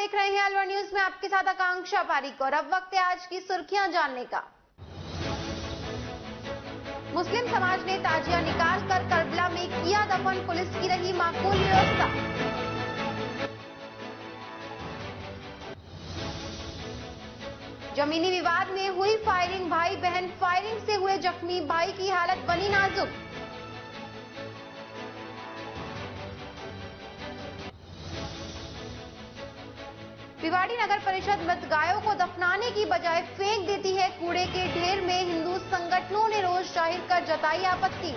देख रहे हैं अलवर न्यूज में आपके साथ आकांक्षा पारिक और अब वक्त है आज की सुर्खियां जानने का। मुस्लिम समाज ने ताजिया निकालकर करबला में किया दफन, पुलिस की रही माकूल व्यवस्था। जमीनी विवाद में हुई फायरिंग, भाई बहन फायरिंग से हुए जख्मी, भाई की हालत बनी नाजुक। भिवाड़ी नगर परिषद मृत गायों को दफनाने की बजाय फेंक देती है कूड़े के ढेर में, हिंदू संगठनों ने रोष जाहिर कर जताई आपत्ति।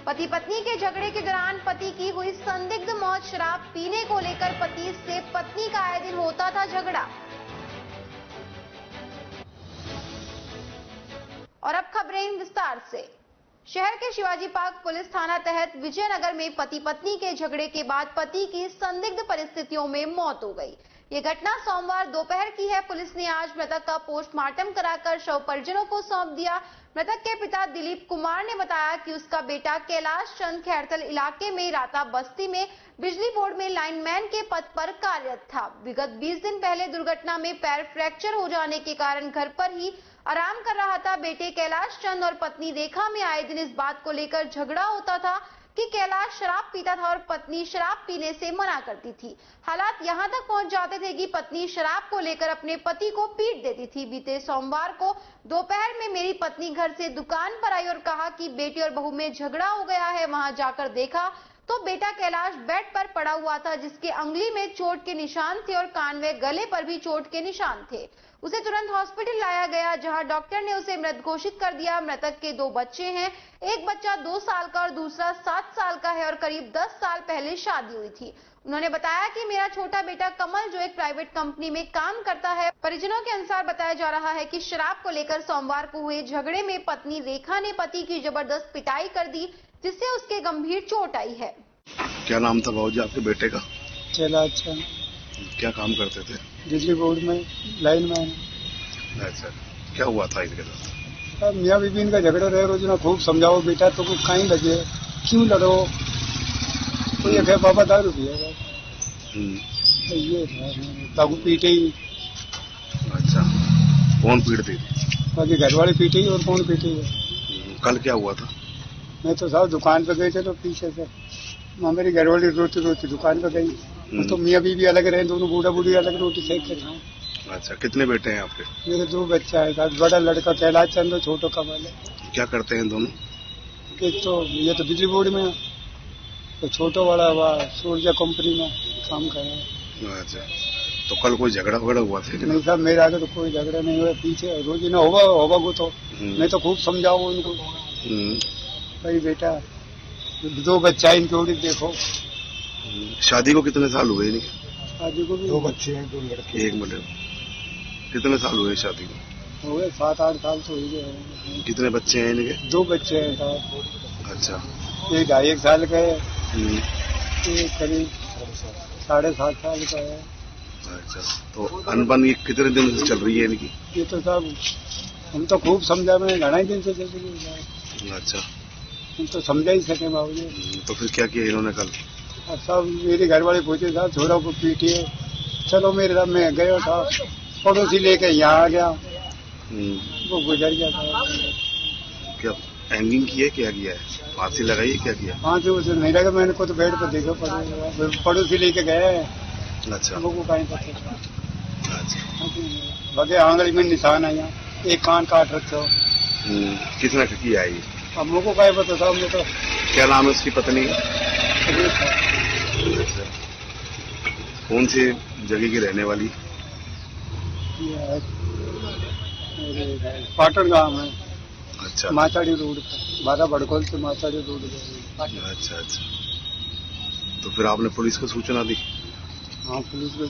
पति पत्नी के झगड़े के दौरान पति की हुई संदिग्ध मौत, शराब पीने को लेकर पति से पत्नी का आए दिन होता था झगड़ा। और अब खबरें विस्तार से। शहर के शिवाजी पार्क पुलिस थाना तहत विजयनगर में पति पत्नी के झगड़े के बाद पति की संदिग्ध परिस्थितियों में मौत हो गई। ये घटना सोमवार दोपहर की है। पुलिस ने आज मृतक का पोस्टमार्टम कराकर शव परिजनों को सौंप दिया। मृतक के पिता दिलीप कुमार ने बताया कि उसका बेटा कैलाश चंद खैरतल इलाके में राता बस्ती में बिजली बोर्ड में लाइनमैन के पद पर कार्यरत था। विगत 20 दिन पहले दुर्घटना में पैर फ्रैक्चर हो जाने के कारण घर पर ही आराम कर रहा था। बेटे कैलाश चंद और पत्नी रेखा में आए दिन इस बात को लेकर झगड़ा होता था कि कैलाश शराब पीता था और पत्नी शराब पीने से मना करती थी। हालात यहां तक पहुंच जाते थे कि पत्नी शराब को लेकर अपने पति को पीट देती थी। बीते सोमवार को दोपहर में मेरी पत्नी घर से दुकान पर आई और कहा कि बेटी और बहू में झगड़ा हो गया है। वहां जाकर देखा तो बेटा कैलाश बेड पर पड़ा हुआ था, जिसके अंगुली में चोट के निशान थे और कान व गले पर भी चोट के निशान थे। उसे तुरंत हॉस्पिटल लाया गया, जहां डॉक्टर ने उसे मृत घोषित कर दिया। मृतक के 2 बच्चे हैं, एक बच्चा 2 साल का और दूसरा 7 साल का है और करीब 10 साल पहले शादी हुई थी। उन्होंने बताया कि मेरा छोटा बेटा कमल जो एक प्राइवेट कंपनी में काम करता है। परिजनों के अनुसार बताया जा रहा है कि शराब को लेकर सोमवार को हुए झगड़े में पत्नी रेखा ने पति की जबरदस्त पिटाई कर दी, जिससे उसके गंभीर चोट आई है। क्या नाम था भाऊजी आपके बेटे का? कैलाश चंद। क्या काम करते थे? बिजली बोर्ड में लाइनमैन। अच्छा, क्या हुआ था इनके साथ? मियाँ बीबी इनका झगड़ा रहे, रोज ना खूब समझाओ बेटा तो कुछ कहीं लगे, क्यों लड़ो, तो ये कहे पापा दारू पिएगा, ये ताकू पीटे ही। अच्छा, कौन पीटती थी? बाकी घर वाले पीटे ही और कौन पीटे ही। कल क्या हुआ था? मैं तो साहब दुकान पे गए थे तो पीछे से मेरी घरवाली रोती रोती दुकान पे गई, तो मियाँ बीबी अलग रहे, दोनों बूढ़ा बूढ़ी अलग रोटी सेक के खाए। अच्छा, कितने बेटे हैं आपके? मेरे 2 बच्चा है, बड़ा लड़का कैलाश चंद, छोटो कमल है। क्या करते हैं दोनों? एक तो ये तो बिजली बोर्ड में, तो छोटो वाला वह सूर्या कंपनी में काम कर रहा है। अच्छा, तो कल कोई झगड़ा वगड़ा हुआ था? नहीं साहब, मेरे आगे तो कोई झगड़ा नहीं हुआ, पीछे रोज ना होगा वो तो मैं तो खूब समझाऊँ उनको, भाई बेटा 2 बच्चा है इनके उड़ी देखो। शादी को कितने साल हुए इनके? शादी को भी 2 बच्चे हैं, 2 लड़के। 1 मिनट, कितने साल हुए शादी को? हो गए 7-8 साल तो हो गए। कितने बच्चे हैं इनके? 2 बच्चे हैं साहब। अच्छा, एक 2.5 साल का है, एक करीब 7.5 साल का है। अच्छा, तो अनबन ये कितने दिन से चल रही है इनकी? ये तो साहब हम तो खूब समझा, मैं घना ही दिन से चल रही है। अच्छा, हम तो समझा ही सके बाबूजी। तो फिर क्या किया इन्होंने कल? सब मेरे घर वाले पूछे साहब छोरा को पीटिए, चलो मेरे साथ मैं गया था, पड़ोसी लेके यहाँ आ गया, वो गुजर गया था। क्या हैंगिंग की है, क्या किया है? फांसी लगाई है, क्या किया? फांसी उसे नहीं लगा, मैंने को तो बेड पर देखा, पड़ोसी लेके गए। अच्छा, लोगों को कहीं पता। अच्छा, बगे आंगली में निशान आया, एक कान काट रखे हो। कितना किया है ये? अब लोगों को कहीं पता साहब। तो क्या नाम है उसकी पत्नी? अच्छा, कौन सी जगह की रहने वाली? पाटन गांव है। अच्छा, माचाड़ी रोड पर, 12 बड़कोल से माचाड़ी रोड पर। अच्छा अच्छा, तो फिर आपने पुलिस को सूचना दी? हाँ, पुलिस को।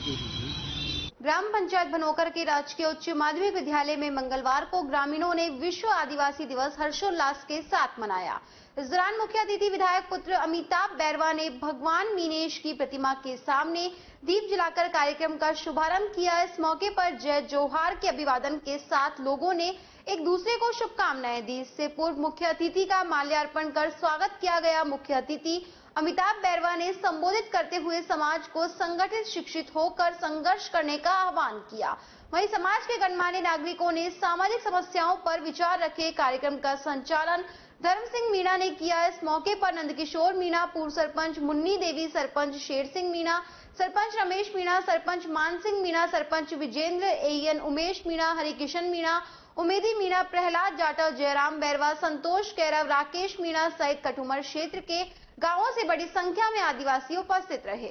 ग्राम पंचायत भनोकर के राजकीय उच्च माध्यमिक विद्यालय में मंगलवार को ग्रामीणों ने विश्व आदिवासी दिवस हर्षोल्लास के साथ मनाया। इस दौरान मुख्य अतिथि विधायक पुत्र अमिताभ बैरवा ने भगवान मीनेश की प्रतिमा के सामने दीप जलाकर कार्यक्रम का शुभारंभ किया। इस मौके पर जय जोहार के अभिवादन के साथ लोगों ने एक दूसरे को शुभकामनाएं दी। इससे पूर्व मुख्य अतिथि का माल्यार्पण कर स्वागत किया गया। मुख्य अतिथि अमिताभ बैरवा ने संबोधित करते हुए समाज को संगठित शिक्षित होकर संघर्ष करने का आह्वान किया। वहीं समाज के गणमान्य नागरिकों ने सामाजिक समस्याओं पर विचार रखे। कार्यक्रम का संचालन धर्म सिंह मीणा ने किया। इस मौके पर नंदकिशोर मीणा, पूर्व सरपंच मुन्नी देवी, सरपंच शेर सिंह मीणा, सरपंच रमेश मीणा, सरपंच मान सिंह मीणा, सरपंच विजेंद्र, एएन उमेश मीणा, हरिकिशन मीणा, उमेदी मीणा, प्रहलाद जाटव, जयराम बैरवा, संतोष कैरव, राकेश मीणा सहित कठुमर क्षेत्र के गांवों से बड़ी संख्या में आदिवासी उपस्थित रहे।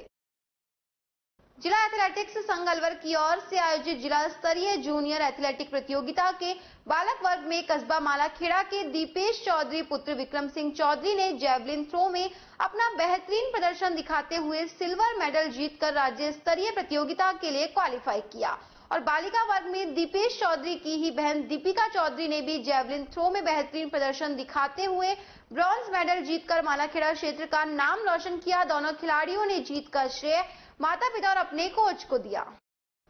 जिला एथलेटिक्स संघ अलवर की ओर से आयोजित जिला स्तरीय जूनियर एथलेटिक प्रतियोगिता के बालक वर्ग में कस्बा मालाखेड़ा के दीपेश चौधरी पुत्र विक्रम सिंह चौधरी ने जैवलिन थ्रो में अपना बेहतरीन प्रदर्शन दिखाते हुए सिल्वर मेडल जीतकर राज्य स्तरीय प्रतियोगिता के लिए क्वालिफाई किया। और बालिका वर्ग में दीपेश चौधरी की ही बहन दीपिका चौधरी ने भी जैवलिन थ्रो में बेहतरीन प्रदर्शन दिखाते हुए ब्रॉन्ज मेडल जीतकर मालाखेड़ा क्षेत्र का नाम रोशन किया। दोनों खिलाड़ियों ने जीत का श्रेय माता पिता और अपने कोच को दिया।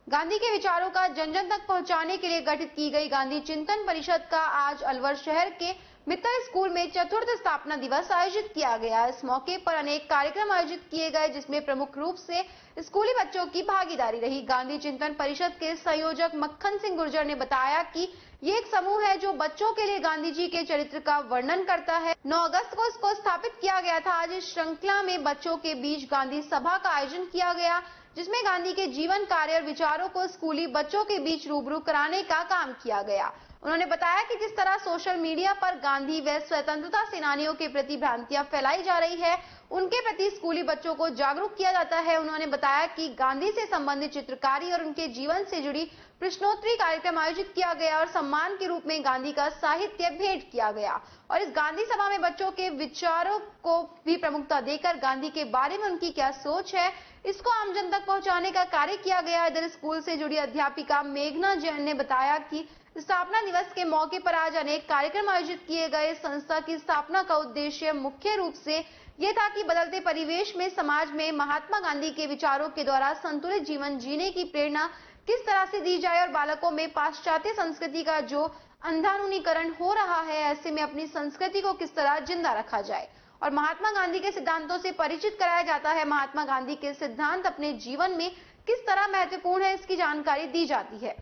गांधी के विचारों का जन जन तक पहुंचाने के लिए गठित की गई गांधी चिंतन परिषद का आज अलवर शहर के मित्तल स्कूल में चतुर्थ स्थापना दिवस आयोजित किया गया। इस मौके पर अनेक कार्यक्रम आयोजित किए गए, जिसमें प्रमुख रूप से स्कूली बच्चों की भागीदारी रही। गांधी चिंतन परिषद के संयोजक मक्खन सिंह गुर्जर ने बताया कि ये एक समूह है जो बच्चों के लिए गांधी जी के चरित्र का वर्णन करता है। 9 अगस्त को इसको स्थापित किया गया था। आज इस श्रृंखला में बच्चों के बीच गांधी सभा का आयोजन किया गया, जिसमें गांधी के जीवन, कार्य और विचारों को स्कूली बच्चों के बीच रूबरू कराने का काम किया गया। उन्होंने बताया कि जिस तरह सोशल मीडिया पर गांधी व स्वतंत्रता सेनानियों के प्रति भ्रांतियां फैलाई जा रही है, उनके प्रति स्कूली बच्चों को जागरूक किया जाता है। उन्होंने बताया कि गांधी से संबंधित चित्रकारी और उनके जीवन से जुड़ी प्रश्नोत्तरी कार्यक्रम आयोजित किया गया और सम्मान के रूप में गांधी का साहित्य भेंट किया गया। और इस गांधी सभा में बच्चों के विचारों को भी प्रमुखता देकर गांधी के बारे में उनकी क्या सोच है, इसको आम जन तक पहुंचाने का कार्य किया गया। इधर स्कूल से जुड़ी अध्यापिका मेघना जैन ने बताया कि स्थापना दिवस के मौके पर आज अनेक कार्यक्रम आयोजित किए गए। संस्था की स्थापना का उद्देश्य मुख्य रूप से ये था कि बदलते परिवेश में समाज में महात्मा गांधी के विचारों के द्वारा संतुलित जीवन जीने की प्रेरणा किस तरह से दी जाए और बालकों में पाश्चात्य संस्कृति का जो अंधानुनीकरण हो रहा है, ऐसे में अपनी संस्कृति को किस तरह जिंदा रखा जाए और महात्मा गांधी के सिद्धांतों से परिचित कराया जाता है। महात्मा गांधी के सिद्धांत अपने जीवन में किस तरह महत्वपूर्ण है, इसकी जानकारी दी जाती है।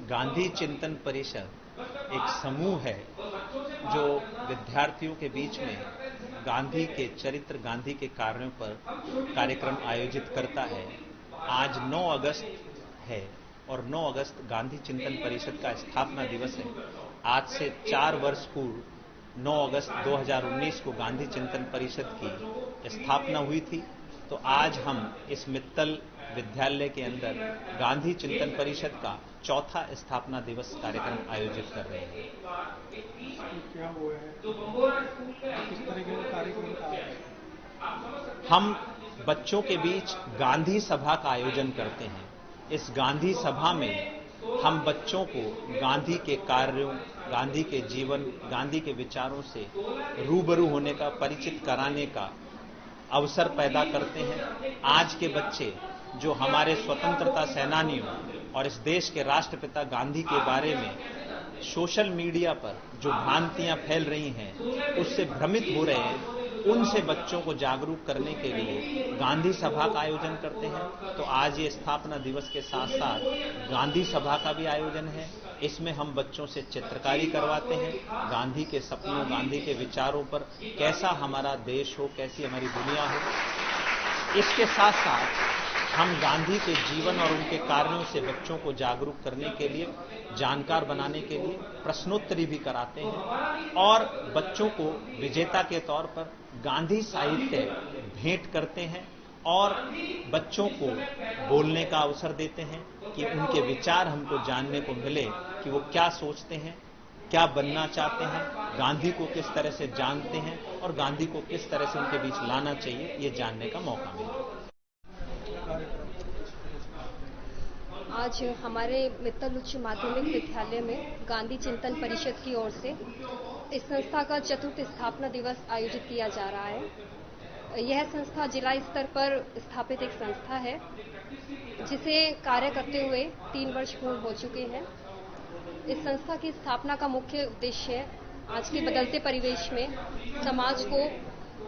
गांधी चिंतन परिषद एक समूह है जो विद्यार्थियों के बीच में गांधी के चरित्र, गांधी के कार्यों पर कार्यक्रम आयोजित करता है। आज 9 अगस्त है और 9 अगस्त गांधी चिंतन परिषद का स्थापना दिवस है। आज से 4 वर्ष पूर्व 9 अगस्त 2019 को गांधी चिंतन परिषद की स्थापना हुई थी। तो आज हम इस मित्तल विद्यालय के अंदर गांधी चिंतन परिषद का चौथा स्थापना दिवस कार्यक्रम आयोजित कर रहे हैं। क्या हुआ है? किस तरह के कार्यक्रम का? हम बच्चों के बीच गांधी सभा का आयोजन करते हैं। इस गांधी सभा में हम बच्चों को गांधी के कार्यों, गांधी के जीवन, गांधी के विचारों से रूबरू होने का, परिचित कराने का अवसर पैदा करते हैं। आज के बच्चे जो हमारे स्वतंत्रता सेनानियों और इस देश के राष्ट्रपिता गांधी के बारे में सोशल मीडिया पर जो भ्रांतियां फैल रही हैं, उससे भ्रमित हो रहे हैं, उनसे बच्चों को जागरूक करने के लिए गांधी सभा का आयोजन करते हैं। तो आज ये स्थापना दिवस के साथ साथ गांधी सभा का भी आयोजन है। इसमें हम बच्चों से चित्रकारी करवाते हैं, गांधी के सपनों, गांधी के विचारों पर कैसा हमारा देश हो, कैसी हमारी दुनिया हो। इसके साथ साथ हम गांधी के जीवन और उनके कार्यों से बच्चों को जागरूक करने के लिए, जानकार बनाने के लिए प्रश्नोत्तरी भी कराते हैं और बच्चों को विजेता के तौर पर गांधी साहित्य भेंट करते हैं और बच्चों को बोलने का अवसर देते हैं कि उनके विचार हमको जानने को मिले कि वो क्या सोचते हैं, क्या बनना चाहते हैं, गांधी को किस तरह से जानते हैं और गांधी को किस तरह से उनके बीच लाना चाहिए, ये जानने का मौका मिले। आज हमारे मित्तल उच्च माध्यमिक विद्यालय में गांधी चिंतन परिषद की ओर से इस संस्था का चतुर्थ स्थापना दिवस आयोजित किया जा रहा है। यह संस्था जिला स्तर पर स्थापित एक संस्था है, जिसे कार्य करते हुए 3 वर्ष पूर्ण हो चुके हैं। इस संस्था की स्थापना का मुख्य उद्देश्य आज के बदलते परिवेश में समाज को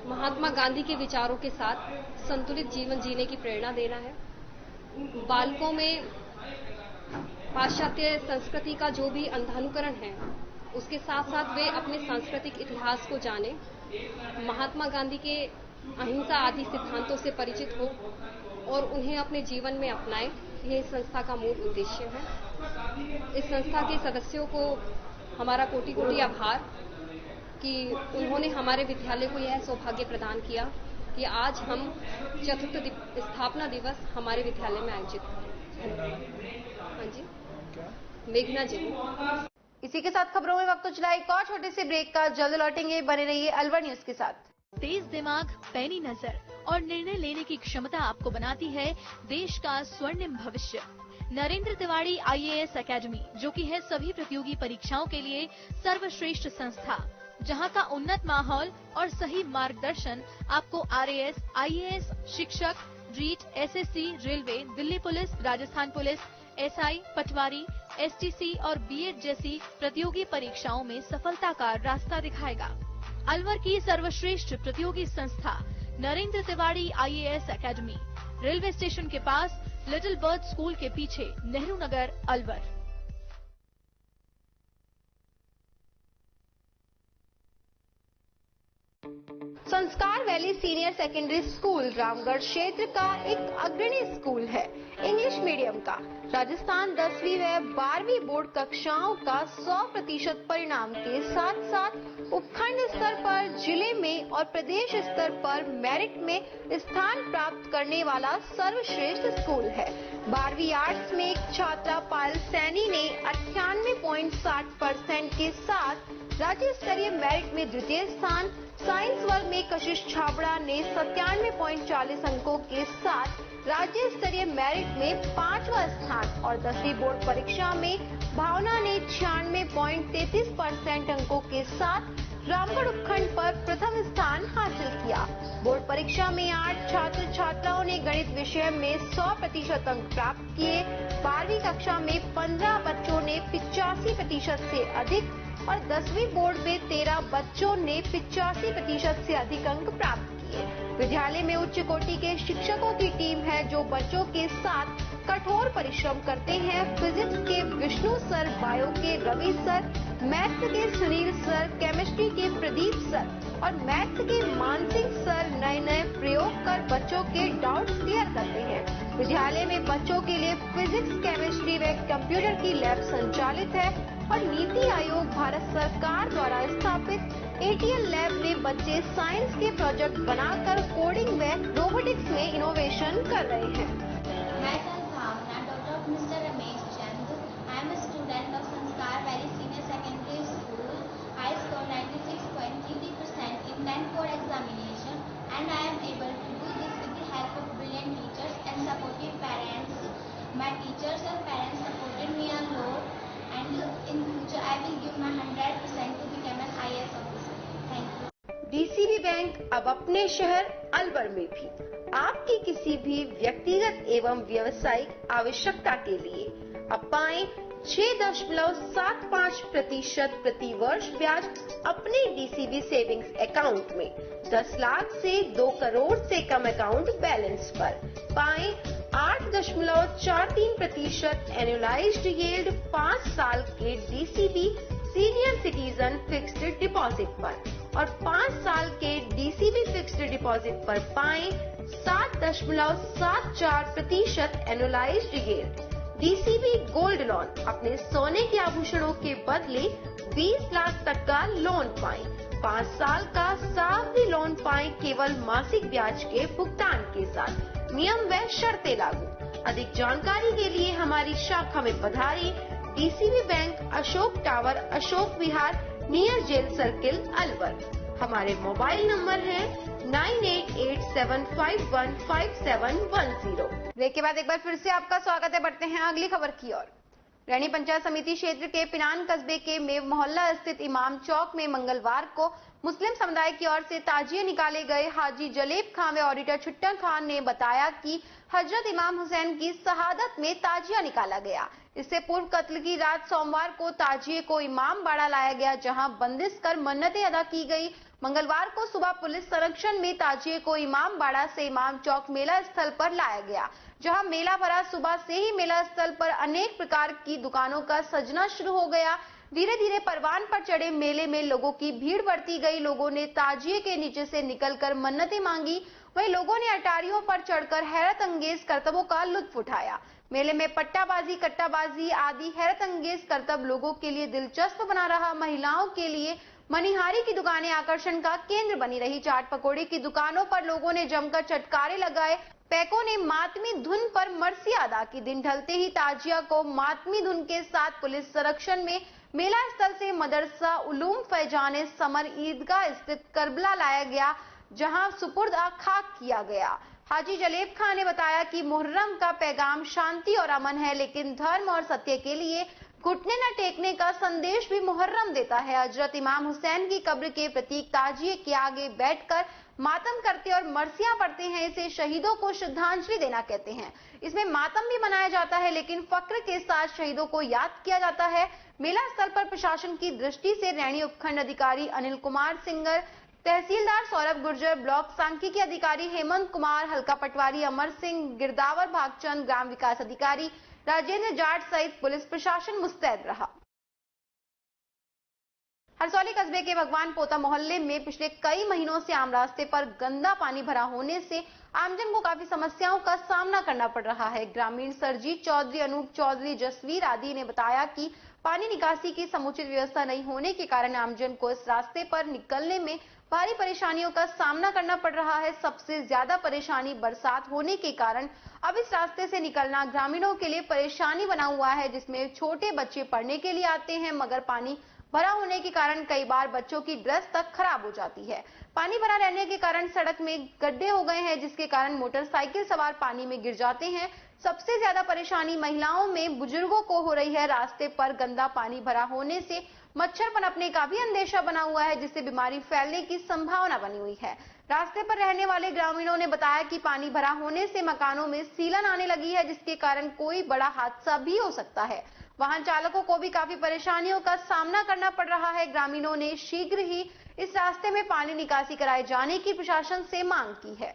महात्मा गांधी के विचारों के साथ संतुलित जीवन जीने की प्रेरणा देना है। बालकों में पाश्चात्य संस्कृति का जो भी अंधानुकरण है, उसके साथ साथ वे अपने सांस्कृतिक इतिहास को जाने, महात्मा गांधी के अहिंसा आदि सिद्धांतों से परिचित हो और उन्हें अपने जीवन में अपनाएं। यह इस संस्था का मूल उद्देश्य है। इस संस्था के सदस्यों को हमारा कोटि कोटि आभार कि उन्होंने हमारे विद्यालय को यह सौभाग्य प्रदान किया कि आज हम चतुर्थ स्थापना दिवस हमारे विद्यालय में आयोजित करें। हाँ जी, मेघना जी। इसी के साथ खबरों में वक्त तो चला एक और छोटे से ब्रेक का। जल्द लौटेंगे, बने रहिए अलवर न्यूज के साथ। तेज दिमाग, पैनी नजर और निर्णय लेने की क्षमता आपको बनाती है देश का स्वर्णिम भविष्य। नरेंद्र तिवारी IAS एकेडमी, जो कि है सभी प्रतियोगी परीक्षाओं के लिए सर्वश्रेष्ठ संस्था, जहां का उन्नत माहौल और सही मार्गदर्शन आपको RAS, IAS, शिक्षक, REET, SSC, railway, Delhi police, Rajasthan police, SI, पटवारी, STC और B.Ed जैसी प्रतियोगी परीक्षाओं में सफलता का रास्ता दिखाएगा। अलवर की सर्वश्रेष्ठ प्रतियोगी संस्था Narendra Tiwari IAS academy, railway station के पास, लिटिल बर्ड स्कूल के पीछे, नेहरू नगर, अलवर। संस्कार valley senior secondary school Ramgarh क्षेत्र का एक अग्रणी स्कूल है। इंग्लिश मीडियम का राजस्थान 10वीं व 12वीं बोर्ड कक्षाओं का 100% परिणाम के साथ साथ उपखंड स्तर पर, जिले में और प्रदेश स्तर पर मेरिट में स्थान प्राप्त करने वाला सर्वश्रेष्ठ स्कूल है। 12वीं आर्ट्स में एक छात्रा पायल सैनी ने 98.60% के साथ राज्य स्तरीय मेरिट में द्वितीय स्थान, साइंस वर्ग में कशिश छाबड़ा ने 97.40 अंकों के साथ राज्य स्तरीय मेरिट में 5वां स्थान और 10वीं बोर्ड परीक्षा में भावना ने 96.33% अंकों के साथ रामगढ़ उपखंड पर प्रथम स्थान हासिल किया। बोर्ड परीक्षा में 8 छात्र छात्राओं ने गणित विषय में 100% अंक प्राप्त किए। 12वीं कक्षा में 15 बच्चों ने 85% से अधिक और 10वीं बोर्ड में 13 बच्चों ने 85% से अधिक अंक प्राप्त किए। विद्यालय में उच्च कोटि के शिक्षकों की टीम है जो बच्चों के साथ कठोर परिश्रम करते हैं। फिजिक्स के विष्णु सर, बायो के रवि सर, मैथ्स के सुनील सर, केमिस्ट्री के प्रदीप सर और मैथ्स के मानसिंह सर नए नए प्रयोग कर बच्चों के डाउट्स क्लियर करते हैं। विद्यालय में बच्चों के लिए फिजिक्स, केमिस्ट्री व कंप्यूटर की लैब संचालित है और नीति आयोग भारत सरकार द्वारा स्थापित ATL लैब में बच्चे साइंस के प्रोजेक्ट बनाकर कोडिंग व रोबोटिक्स में इनोवेशन कर रहे हैं। मैं Sambhavna doctor mister Ramesh Chand, I am student of Sanskar valley senior secondary school. I scored 96.33% in 10th board examination and I am able to do this with the help of brilliant teachers and supportive parents. My teachers and parents supported me a lot and in future I will give my 100% to become an IAS officer. Thank you. DCB bank अब अपने शहर अलवर में भी आपकी किसी भी व्यक्तिगत एवं व्यवसायिक आवश्यकता के लिए अब पाएं 6.75% प्रति वर्ष ब्याज अपने DCB सेविंग्स अकाउंट में। 10 लाख से 2 करोड़ से कम अकाउंट बैलेंस पर पाएं 8.43% एनुअलाइज्ड यील्ड 5 साल के DCB senior citizen fixed deposit पर और 5 साल के DCB फिक्स्ड डिपॉजिट पर पाएं 7.74% annualised yield. DCB gold loan अपने सोने के आभूषणों के बदले 20 लाख तक का लोन पाएं। 5 साल का सावधि लोन पाएं केवल मासिक ब्याज के भुगतान के साथ। नियम व शर्तें लागू। अधिक जानकारी के लिए हमारी शाखा में पधारें। DCB bank, Ashok tower, Ashok Vihar, near jail circle, Alwar. हमारे मोबाइल नंबर है 9887515710। ब्रेक के बाद एक बार फिर से आपका स्वागत है। बढ़ते हैं अगली खबर की ओर। रैनी पंचायत समिति क्षेत्र के पिनान कस्बे के मेव मोहल्ला स्थित इमाम चौक में मंगलवार को मुस्लिम समुदाय की ओर से ताजिए निकाले गए। हाजी जलेब खान व ऑडिटर छुट्टा खान ने बताया कि हजरत इमाम हुसैन की शहादत में ताजिया निकाला गया। इससे पूर्व कत्ल की रात सोमवार को ताजिए को इमाम बाड़ा लाया गया, जहां बंदिश कर मन्नतें अदा की गई। मंगलवार को सुबह पुलिस संरक्षण में ताजिए को इमाम बाड़ा से इमाम चौक मेला स्थल पर लाया गया, जहां मेला भरा। सुबह से ही मेला स्थल पर अनेक प्रकार की दुकानों का सजना शुरू हो गया। धीरे धीरे परवान पर चढ़े मेले में लोगों की भीड़ बढ़ती गई। लोगों ने ताजिए के नीचे से निकलकर मन्नतें मांगी, वहीं लोगों ने अटारियों पर चढ़कर हैरत अंगेज करतबों का लुत्फ उठाया। मेले में पट्टाबाजी, कट्टाबाजी आदि हैरत अंगेज करतब लोगों के लिए दिलचस्प बना रहा। महिलाओं के लिए मनिहारी की दुकानें आकर्षण का केंद्र बनी रही। चाट पकौड़े की दुकानों पर लोगों ने जमकर चटकारे लगाए। पैकों ने मातमी धुन पर मरसिया अदा की। दिन ढलते ही ताजिया को मातमी धुन के साथ पुलिस संरक्षण में मेला स्थल से मदरसा उलूम फैजान समर ईदगाह स्थित करबला लाया गया, जहां सुपुर्द खाक किया गया। हाजी जलेब खान ने बताया कि मुहर्रम का पैगाम शांति और अमन है, लेकिन धर्म और सत्य के लिए घुटने न टेकने का संदेश भी मुहर्रम देता है। हजरत इमाम हुसैन की कब्र के प्रतीक ताजिए के आगे बैठकर मातम करते और मरसियां पढ़ते हैं। इसे शहीदों को श्रद्धांजलि देना कहते हैं। इसमें मातम भी मनाया जाता है, लेकिन फक्र के साथ शहीदों को याद किया जाता है। मेला स्थल पर प्रशासन की दृष्टि से रैणी उपखंड अधिकारी अनिल कुमार सिंगर, तहसीलदार सौरभ गुर्जर, ब्लॉक सांख्यिकी अधिकारी हेमंत कुमार, हल्का पटवारी अमर सिंह, गिरदावर भागचंद, ग्राम विकास अधिकारी राजेंद्र जाट सहित पुलिस प्रशासन मुस्तैद रहा। हरसौली कस्बे के भगवान पोता मोहल्ले में पिछले कई महीनों से आम रास्ते पर गंदा पानी भरा होने से आमजन को काफी समस्याओं का सामना करना पड़ रहा है। ग्रामीण सरजीत चौधरी, अनूप चौधरी, जसवीर आदि ने बताया कि पानी निकासी की समुचित व्यवस्था नहीं होने के कारण आमजन को इस रास्ते पर निकलने में भारी परेशानियों का सामना करना पड़ रहा है। सबसे ज्यादा परेशानी बरसात होने के कारण अब इस रास्ते से निकलना ग्रामीणों के लिए परेशानी बना हुआ है, जिसमें छोटे बच्चे पढ़ने के लिए आते हैं, मगर पानी भरा होने के कारण कई बार बच्चों की ड्रेस तक खराब हो जाती है। पानी भरा रहने के कारण सड़क में गड्ढे हो गए हैं, जिसके कारण मोटरसाइकिल सवार पानी में गिर जाते हैं। सबसे ज्यादा परेशानी महिलाओं में बुजुर्गों को हो रही है। रास्ते पर गंदा पानी भरा होने से मच्छर पनपने का भी अंदेशा बना हुआ है, जिससे बीमारी फैलने की संभावना बनी हुई है। रास्ते पर रहने वाले ग्रामीणों ने बताया कि पानी भरा होने से मकानों में सीलन आने लगी है, जिसके कारण कोई बड़ा हादसा भी हो सकता है। वाहन चालकों को भी काफी परेशानियों का सामना करना पड़ रहा है। ग्रामीणों ने शीघ्र ही इस रास्ते में पानी निकासी कराए जाने की प्रशासन से मांग की है।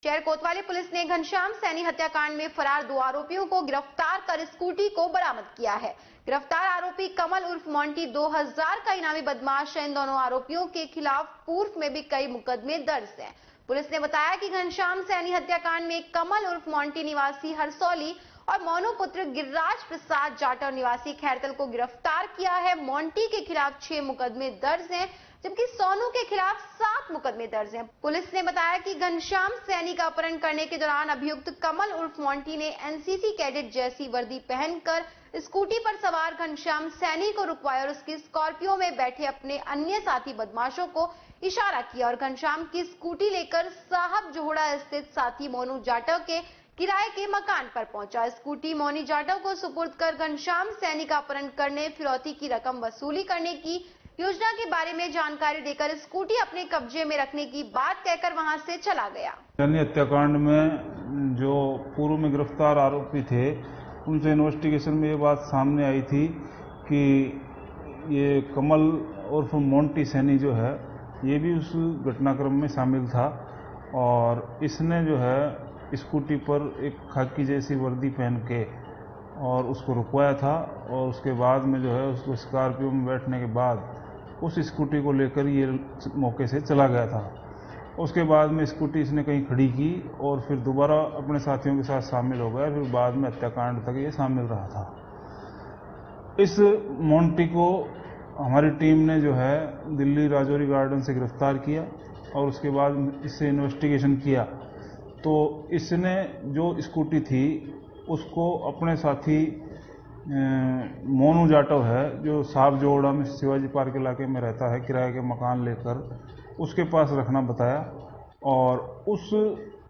शहर कोतवाली पुलिस ने घनश्याम सैनी हत्याकांड में फरार 2 आरोपियों को गिरफ्तार कर स्कूटी को बरामद किया है। गिरफ्तार आरोपी कमल उर्फ मोंटी 2000 का इनामी बदमाश है। इन दोनों आरोपियों के खिलाफ पूर्व में भी कई मुकदमे दर्ज हैं। पुलिस ने बताया कि घनश्याम सैनी हत्याकांड में कमल उर्फ मोंटी निवासी हरसौली और मोनू पुत्र गिरिराज प्रसाद जाटव निवासी खैरतल को गिरफ्तार किया है। मोंटी के खिलाफ 6 मुकदमे दर्ज हैं, जबकि सोनू के खिलाफ 7 मुकदमे दर्ज हैं। पुलिस ने बताया कि घनश्याम सैनी का अपहरण करने के दौरान अभियुक्त कमल उर्फ मोंटी ने एनसीसी कैडेट जैसी वर्दी पहनकर स्कूटी पर सवार घनश्याम सैनी को रुकवाया और उसकी स्कॉर्पियो में बैठे अपने अन्य साथी बदमाशों को इशारा किया और घनश्याम की स्कूटी लेकर साहब जोहड़ा स्थित साथी मोनू जाटव के किराए के मकान पर पहुंचा। स्कूटी मोनी जाटव को सुपुर्द कर घनश्याम सैनी का अपहरण करने, फिरौती की रकम वसूली करने की योजना के बारे में जानकारी देकर स्कूटी अपने कब्जे में रखने की बात कहकर वहां से चला गया। सैनी हत्याकांड में जो पूर्व में गिरफ्तार आरोपी थे, उनसे इन्वेस्टिगेशन में ये बात सामने आई थी कि ये कमल उर्फ मोंटी सैनी जो है, ये भी उस घटनाक्रम में शामिल था और इसने जो है स्कूटी पर एक खाकी जैसी वर्दी पहन के और उसको रुकवाया था और उसके बाद में जो है उसको स्कॉर्पियो में बैठने के बाद उस स्कूटी को लेकर ये मौके से चला गया था। उसके बाद में स्कूटी इसने कहीं खड़ी की और फिर दोबारा अपने साथियों के साथ शामिल हो गया। फिर बाद में हत्याकांड तक ये शामिल रहा था। इस मोंटी को हमारी टीम ने जो है दिल्ली राजौरी गार्डन से गिरफ्तार किया और उसके बाद इससे इन्वेस्टिगेशन किया तो इसने जो स्कूटी थी उसको अपने साथी मोनू जाटव है, जो साहब जोड़ा में शिवाजी पार्क इलाके में रहता है, किराए के मकान लेकर उसके पास रखना बताया और उस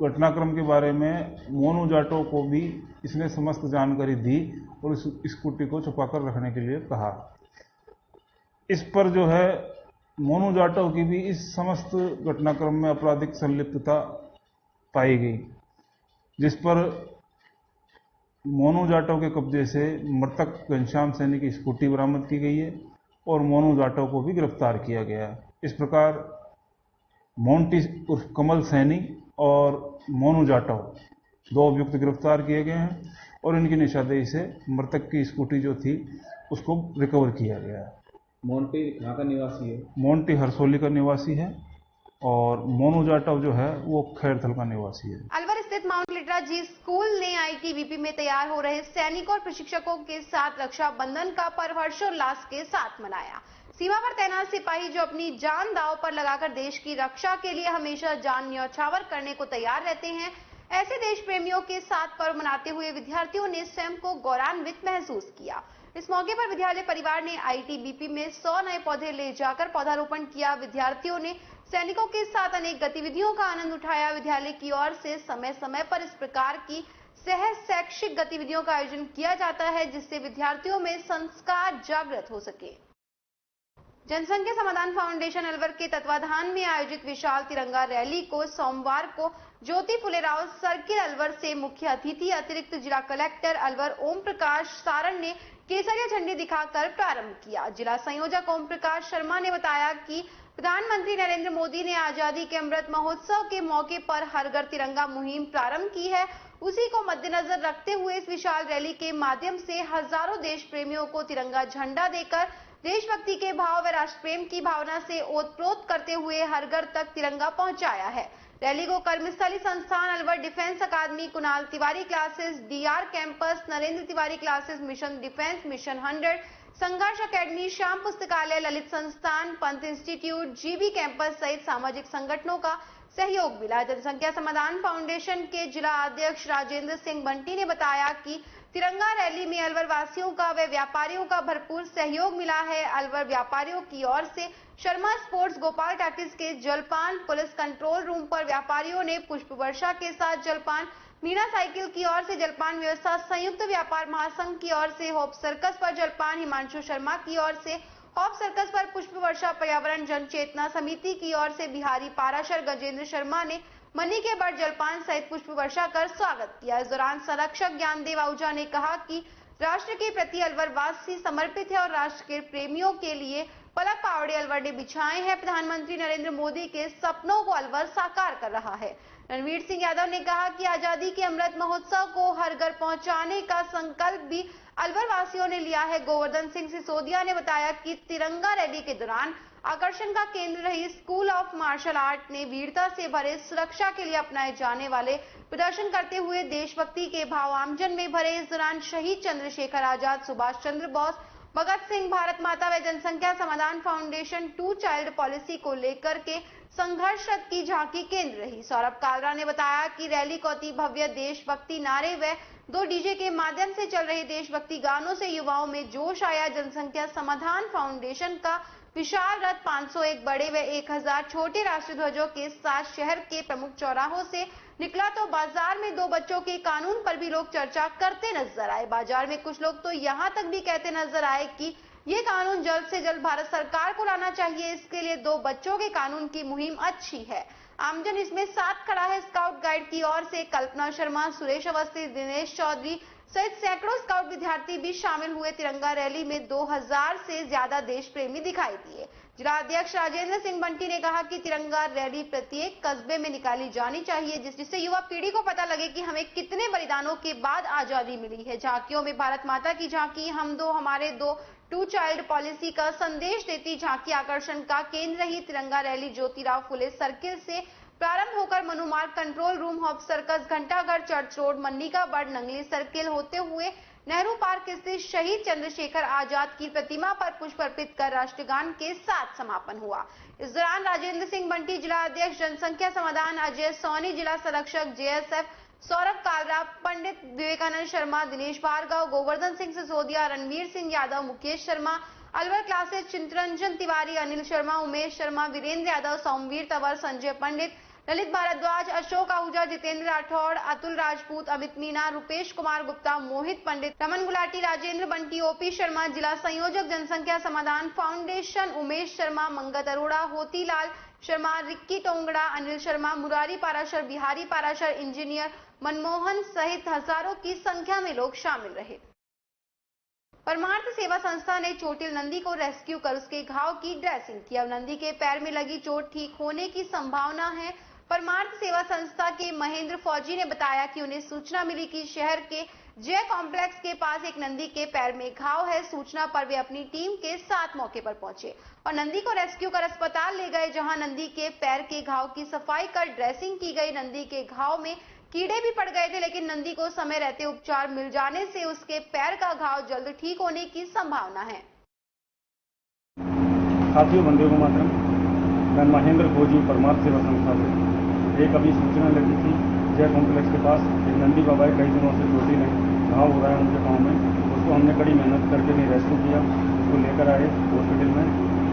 घटनाक्रम के बारे में मोनू जाटव को भी इसने समस्त जानकारी दी और इस स्कूटी को छुपाकर रखने के लिए कहा। इस पर जो है मोनू जाटव की भी इस समस्त घटनाक्रम में आपराधिक संलिप्तता पाई गई, जिस पर मोनू जाटव के कब्जे से मृतक घनश्याम सैनी की स्कूटी बरामद की गई है और मोनू जाटव को भी गिरफ्तार किया गया है। इस प्रकार मोंटी उर्फ कमल सैनी और मोनू जाटव 2 अभियुक्त गिरफ्तार किए गए हैं और इनकी निशानदेही से मृतक की स्कूटी जो थी उसको रिकवर किया गया है। मोंटी कहाँ का निवासी है? मोंटी हरसोली का निवासी है और मोनू जाटव जो है वो खैरथल का निवासी है। अलवर स्थित माउंट लिटरा जी स्कूल ने आईटीबीपी में तैयार हो रहे सैनिकों और प्रशिक्षकों के साथ रक्षाबंधन का पर्व हर्षोल्लास के साथ मनाया। सीमा पर तैनात सिपाही जो अपनी जान दांव पर लगाकर देश की रक्षा के लिए हमेशा जान न्यौछावर करने को तैयार रहते हैं, ऐसे देश प्रेमियों के साथ पर्व मनाते हुए विद्यार्थियों ने स्वयं को गौरवान्वित महसूस किया। इस मौके पर विद्यालय परिवार ने आईटीबीपी में 100 नए पौधे ले जाकर पौधारोपण किया। विद्यार्थियों ने सैनिकों के साथ अनेक गतिविधियों का आनंद उठाया। विद्यालय की ओर से समय समय पर इस प्रकार की सह शैक्षिक गतिविधियों का आयोजन किया जाता है जिससे विद्यार्थियों में संस्कार जागृत हो सके। जनसंख्या समाधान फाउंडेशन अलवर के तत्वाधान में आयोजित विशाल तिरंगा रैली को सोमवार को ज्योति फुले राव सर्किल अलवर से मुख्य अतिथि अतिरिक्त जिला कलेक्टर अलवर ओम प्रकाश सारण ने केसरिया झंडी दिखाकर प्रारंभ किया। जिला संयोजक ओम प्रकाश शर्मा ने बताया कि प्रधानमंत्री नरेंद्र मोदी ने आजादी के अमृत महोत्सव के मौके पर हर घर तिरंगा मुहिम प्रारंभ की है। उसी को मद्देनजर रखते हुए इस विशाल रैली के माध्यम से हजारों देश प्रेमियों को तिरंगा झंडा देकर देशभक्ति के भाव व राष्ट्र प्रेम की भावना से ओतप्रोत करते हुए हर घर तक तिरंगा पहुंचाया है। रैली को Karmasthali Sansthan Alwar defence academy, Kunal Tiwari classes, DR campus, Narendra Tiwari classes, mission defence, mission 100, Sangharsh academy, Shyam पुस्तकालय, ललित संस्थान, पंत इंस्टीट्यूट, जीबी कैंपस सहित सामाजिक संगठनों का सहयोग मिला। जनसंख्या समाधान फाउंडेशन के जिला अध्यक्ष राजेंद्र सिंह बंटी ने बताया कि तिरंगा रैली में अलवर वासियों का व व्यापारियों का भरपूर सहयोग मिला है। अलवर व्यापारियों की ओर से शर्मा स्पोर्ट्स, गोपाल टाकिज के जलपान, पुलिस कंट्रोल रूम पर व्यापारियों ने पुष्प वर्षा के साथ जलपान, मीना साइकिल की ओर से जलपान व्यवस्था, संयुक्त व्यापार महासंघ की ओर से होप सर्कस पर जलपान, हिमांशु शर्मा की ओर से होप सर्कस पर पुष्प वर्षा, पर्यावरण जन चेतना समिति की ओर से बिहारी पाराशर गजेंद्र शर्मा ने मनी के बड़ जलपान सहित पुष्प वर्षा कर स्वागत किया। इस दौरान संरक्षक ज्ञानदेव आहूजा ने कहा कि राष्ट्र के प्रति अलवर वासी समर्पित है और राष्ट्र के प्रेमियों के लिए पलक पावड़े अलवर ने बिछाए हैं। प्रधानमंत्री नरेंद्र मोदी के सपनों को अलवर साकार कर रहा है। रणवीर सिंह यादव ने कहा कि आजादी के अमृत महोत्सव को हर घर पहुंचाने का संकल्प भी अलवर वासियों ने लिया है। गोवर्धन सिंह सिसोदिया ने बताया कि तिरंगा रैली के दौरान आकर्षण का केंद्र रही स्कूल ऑफ मार्शल आर्ट ने वीरता से भरे सुरक्षा के लिए अपनाए जाने वाले प्रदर्शन करते हुए देशभक्ति के भाव आमजन में भरे। इस दौरान शहीद चंद्रशेखर आजाद, सुभाष चंद्र बोस, भगत सिंह, भारत माता व जनसंख्या समाधान फाउंडेशन 2 चाइल्ड पॉलिसी को लेकर के संघर्ष रथ की झांकी केंद्र रही। सौरभ कालरा ने बताया कि रैली को अति भव्य देशभक्ति नारे व 2 डीजे के माध्यम से चल रहे देशभक्ति गानों से युवाओं में जोश आया। जनसंख्या समाधान फाउंडेशन का विशाल रथ 501 बड़े व 1000 छोटे राष्ट्रीय ध्वजों के साथ शहर के प्रमुख चौराहों से निकला तो बाजार में 2 बच्चों के कानून पर भी लोग चर्चा करते नजर आए। बाजार में कुछ लोग तो यहां तक भी कहते नजर आए कि ये कानून जल्द से जल्द भारत सरकार को लाना चाहिए। इसके लिए 2 बच्चों के कानून की मुहिम अच्छी है। आमजन इसमें साथ खड़ा है। स्काउट गाइड की ओर से कल्पना शर्मा, सुरेश अवस्थी, दिनेश चौधरी सहित सैकड़ों स्काउट विद्यार्थी भी शामिल हुए। तिरंगा रैली में 2000 से ज्यादा देश प्रेमी दिखाई दिए। जिला अध्यक्ष राजेंद्र सिंह बंटी ने कहा कि तिरंगा रैली प्रत्येक कस्बे में निकाली जानी चाहिए जिससे युवा पीढ़ी को पता लगे कि हमें कितने बलिदानों के बाद आजादी मिली है। झांकियों में भारत माता की झांकी, हम दो हमारे दो, 2 चाइल्ड पॉलिसी का संदेश देती झांकी आकर्षण का केंद्र रही। तिरंगा रैली ज्योतिराव फुले सर्किल से प्रारंभ होकर Manumarg, control room, hope circus, घंटाघर, चर्च रोड, मन्नी का बड़, नंगली सर्किल होते हुए नेहरू पार्क स्थित शहीद चंद्रशेखर आजाद की प्रतिमा पर पुष्प अर्पित कर राष्ट्रगान के साथ समापन हुआ। इस दौरान राजेंद्र सिंह बंटी, जिला अध्यक्ष जनसंख्या समाधान अजय सोनी, जिला संरक्षक जेएसएफ सौरभ कालरा, पंडित विवेकानंद शर्मा, दिनेश भार्गव, गोवर्धन सिंह सिसोदिया, रणवीर सिंह यादव, मुकेश शर्मा, अलवर क्लासेस, चिंतरंजन तिवारी, अनिल शर्मा, उमेश शर्मा, वीरेंद्र यादव, सौमवीर तंवर, संजय पंडित, ललित भारद्वाज, अशोक आहूजा, जितेंद्र राठौड़, अतुल राजपूत, अमित मीणा, रुपेश कुमार गुप्ता, मोहित पंडित, रमन गुलाटी, राजेंद्र बंटी, ओपी शर्मा, जिला संयोजक जनसंख्या समाधान foundation Umesh Sharma, Mangat Arora, Hotilal Sharma, Ricky टोंगड़ा, Anil Sharma, Murari Parashar, Bihari Parashar, engineer Manmohan सहित हजारों की संख्या में लोग शामिल रहे। परमार्थ सेवा संस्था ने चोटिल नंदी को रेस्क्यू कर उसके घाव की ड्रेसिंग की। अब नंदी के पैर में लगी चोट ठीक होने की संभावना है। परमार्थ सेवा संस्था के महेंद्र फौजी ने बताया कि उन्हें सूचना मिली कि शहर के जय कॉम्प्लेक्स के पास एक नंदी के पैर में घाव है। सूचना पर वे अपनी टीम के साथ मौके पर पहुंचे और नंदी को रेस्क्यू कर अस्पताल ले गए, जहां नंदी के पैर के घाव की सफाई कर ड्रेसिंग की गई। नंदी के घाव में कीड़े भी पड़ गए थे, लेकिन नंदी को समय रहते उपचार मिल जाने से उसके पैर का घाव जल्द ठीक होने की संभावना है। साथियों, वंदे मातरम। मैं महेंद्र फौजी, परमार्थ सेवा संस्था से। एक अभी सूचना लगी थी जय कॉम्प्लेक्स के पास एक नंदी बाबा कई दिनों से चोटी नहीं घाव हो रहा है उनके पाँव में। उसको हमने कड़ी मेहनत करके भी रेस्क्यू किया, उसको लेकर आए हॉस्पिटल में